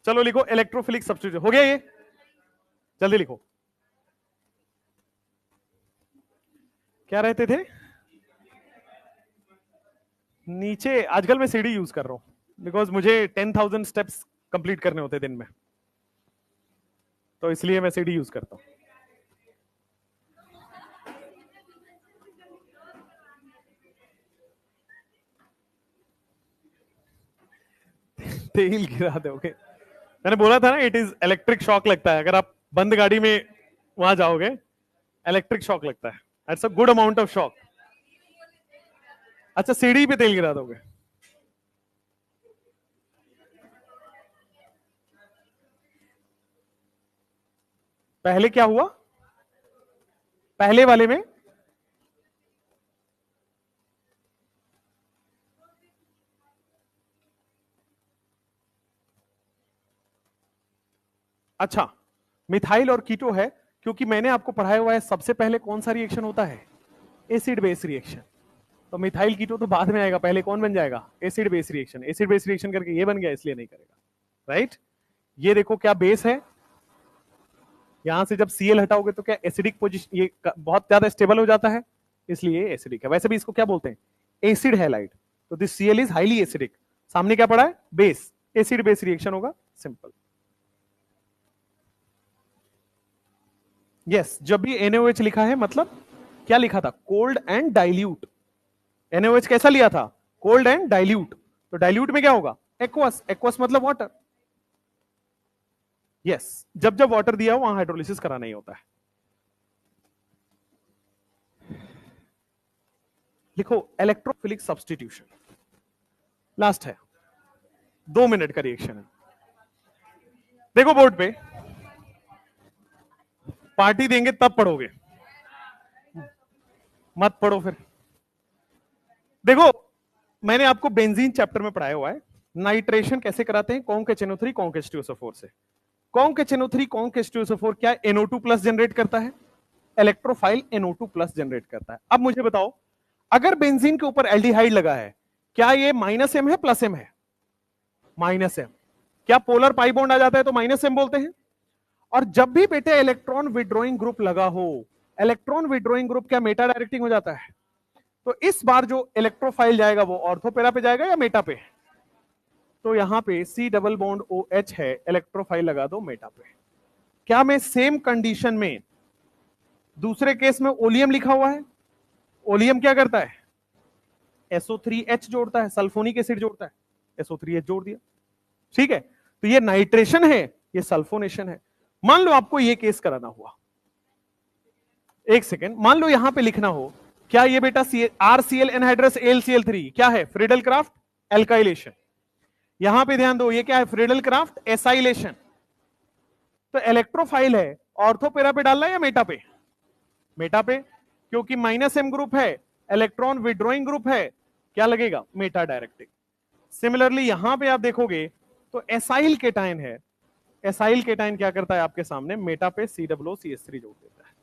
चलो लिखो, इलेक्ट्रोफिलिक सब्स्टिट्यूशन। हो गया ये? जल्दी लिखो। क्या रहते थे नीचे? आजकल मैं सीढ़ी यूज कर रहा हूं बिकॉज मुझे 10,000 स्टेप्स कंप्लीट करने होते दिन में, तो इसलिए मैं सीढ़ी यूज करता हूं। तेल गिरा दोगे? मैंने बोला था ना, इट इज इलेक्ट्रिक शॉक लगता है अगर आप बंद गाड़ी में वहां जाओगे, इलेक्ट्रिक शॉक लगता है, it's a good amount of shock. अच्छा, सीढ़ी पे तेल गिरा दोगे? पहले क्या हुआ? पहले वाले में अच्छा, मिथाइल और कीटो है, क्योंकि मैंने आपको पढ़ाया हुआ है सबसे पहले कौन सा रिएक्शन होता है? Acid base reaction. तो मिथाइल कीटो तो बाद में आएगा, पहले कौन बन जाएगा? Acid base reaction. Acid base reaction करके ये बन गया, इसलिए नहीं करेगा, राइट? ये देखो क्या बेस है, यहां से जब Cl हटाओगे तो क्या एसिडिक पोजीशन, ये बहुत ज्यादा स्टेबल हो जाता है, इसलिए एसिडिक है। वैसे भी इसको क्या बोलते हैं? Acid halide. तो this Cl is highly acidic. सामने क्या पड़ा है? बेस। एसिड बेस रिएक्शन होगा, सिंपल। यस, जब भी NaOH लिखा है मतलब क्या लिखा था? Cold and dilute. NaOH कैसा लिया था? Cold and dilute. तो डाइल्यूट में क्या होगा? एक्वस। एक्वस मतलब वाटर। यस, जब जब वाटर दिया हो वहां हाइड्रोलिसिस कराना ही होता है। लिखो, इलेक्ट्रोफिलिक सब्स्टिट्यूशन। लास्ट है, 2 मिनट का रिएक्शन है। देखो बोर्ड पे, पार्टी देंगे तब पढ़ोगे, मत पढ़ो फिर। देखो, मैंने आपको बेंजीन चैप्टर में पढ़ाया हुआ है, नाइट्रेशन कैसे कराते हैं, कौन के HNO3 कौन के H2SO4 से। कौन के HNO3 कौन के H2SO4 क्या NO2 प्लस जनरेट करता है? इलेक्ट्रोफाइल NO2 प्लस जनरेट करता है। अब मुझे बताओ, अगर बेंजीन के ऊपर एल्डिहाइड लगा है, क्या ये -M है +M है? -M। क्या पोलर पाई बॉन्ड आ जाता है तो -M बोलते हैं? और जब भी बेटे इलेक्ट्रॉन विड्रॉइंग ग्रुप लगा हो, इलेक्ट्रॉन विड्रॉइंग ग्रुप क्या मेटा डायरेक्टिंग हो जाता है? तो इस बार जो इलेक्ट्रोफाइल जाएगा वो ऑर्थोपेरा पे जाएगा या मेटा पे? तो यहां पे C डबल बॉन्ड OH है, इलेक्ट्रोफाइल लगा दो मेटा पे। क्या मैं सेम कंडीशन में, दूसरे केस में ओलियम लिखा हुआ है, ओलियम क्या करता है? SO3H जोड़ता है, सल्फोनिक एसिड जोड़ता है, SO3H जोड़ दिया, ठीक है? तो ये नाइट्रेशन है, ये सल्फोनेशन है। मान लो आपको ये केस कराना हुआ, एक सेकेंड, मान लो यहां पे लिखना हो, क्या ये बेटा RCl एनहाइड्रस AlCl3 क्या है? Friedel craft alkylation. यहां पे ध्यान दो, ये क्या है? Friedel Crafts acylation. तो इलेक्ट्रोफाइल है, ऑर्थोपेरा पे डालना है या मेटा पे? मेटा पे, क्योंकि -M ग्रुप है, इलेक्ट्रॉन विड्रॉइंग ग्रुप है, क्या लगेगा? Meta directing. सिमिलरली यहां पे आप देखोगे तो एसाइल केटाइन है, एसाइल केटाइन क्या करता है आपके सामने? मेटा पे COOCH3 जोड़ देता है।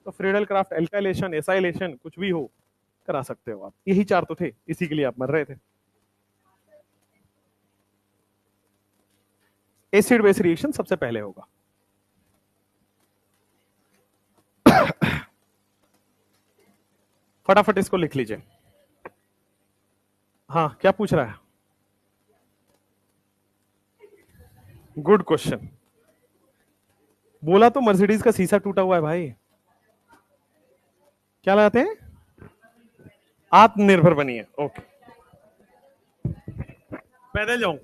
तो फ्रीडल क्राफ्ट एल्काइलेशन, एसाइलेशन कुछ भी हो करा सकते हो आप। यही 4 तो थे, इसी के लिए आप मर रहे थे। एसिड बेस रिएक्शन सबसे पहले होगा। फटाफट इसको लिख लीजिए। हाँ, क्या पूछ रहा है? Good question. बोला तो मर्सिडीज का शीशा टूटा हुआ है भाई। क्या लगाते हैं? आत्मनिर्भर बनिए। ओके, पैदल जाऊं?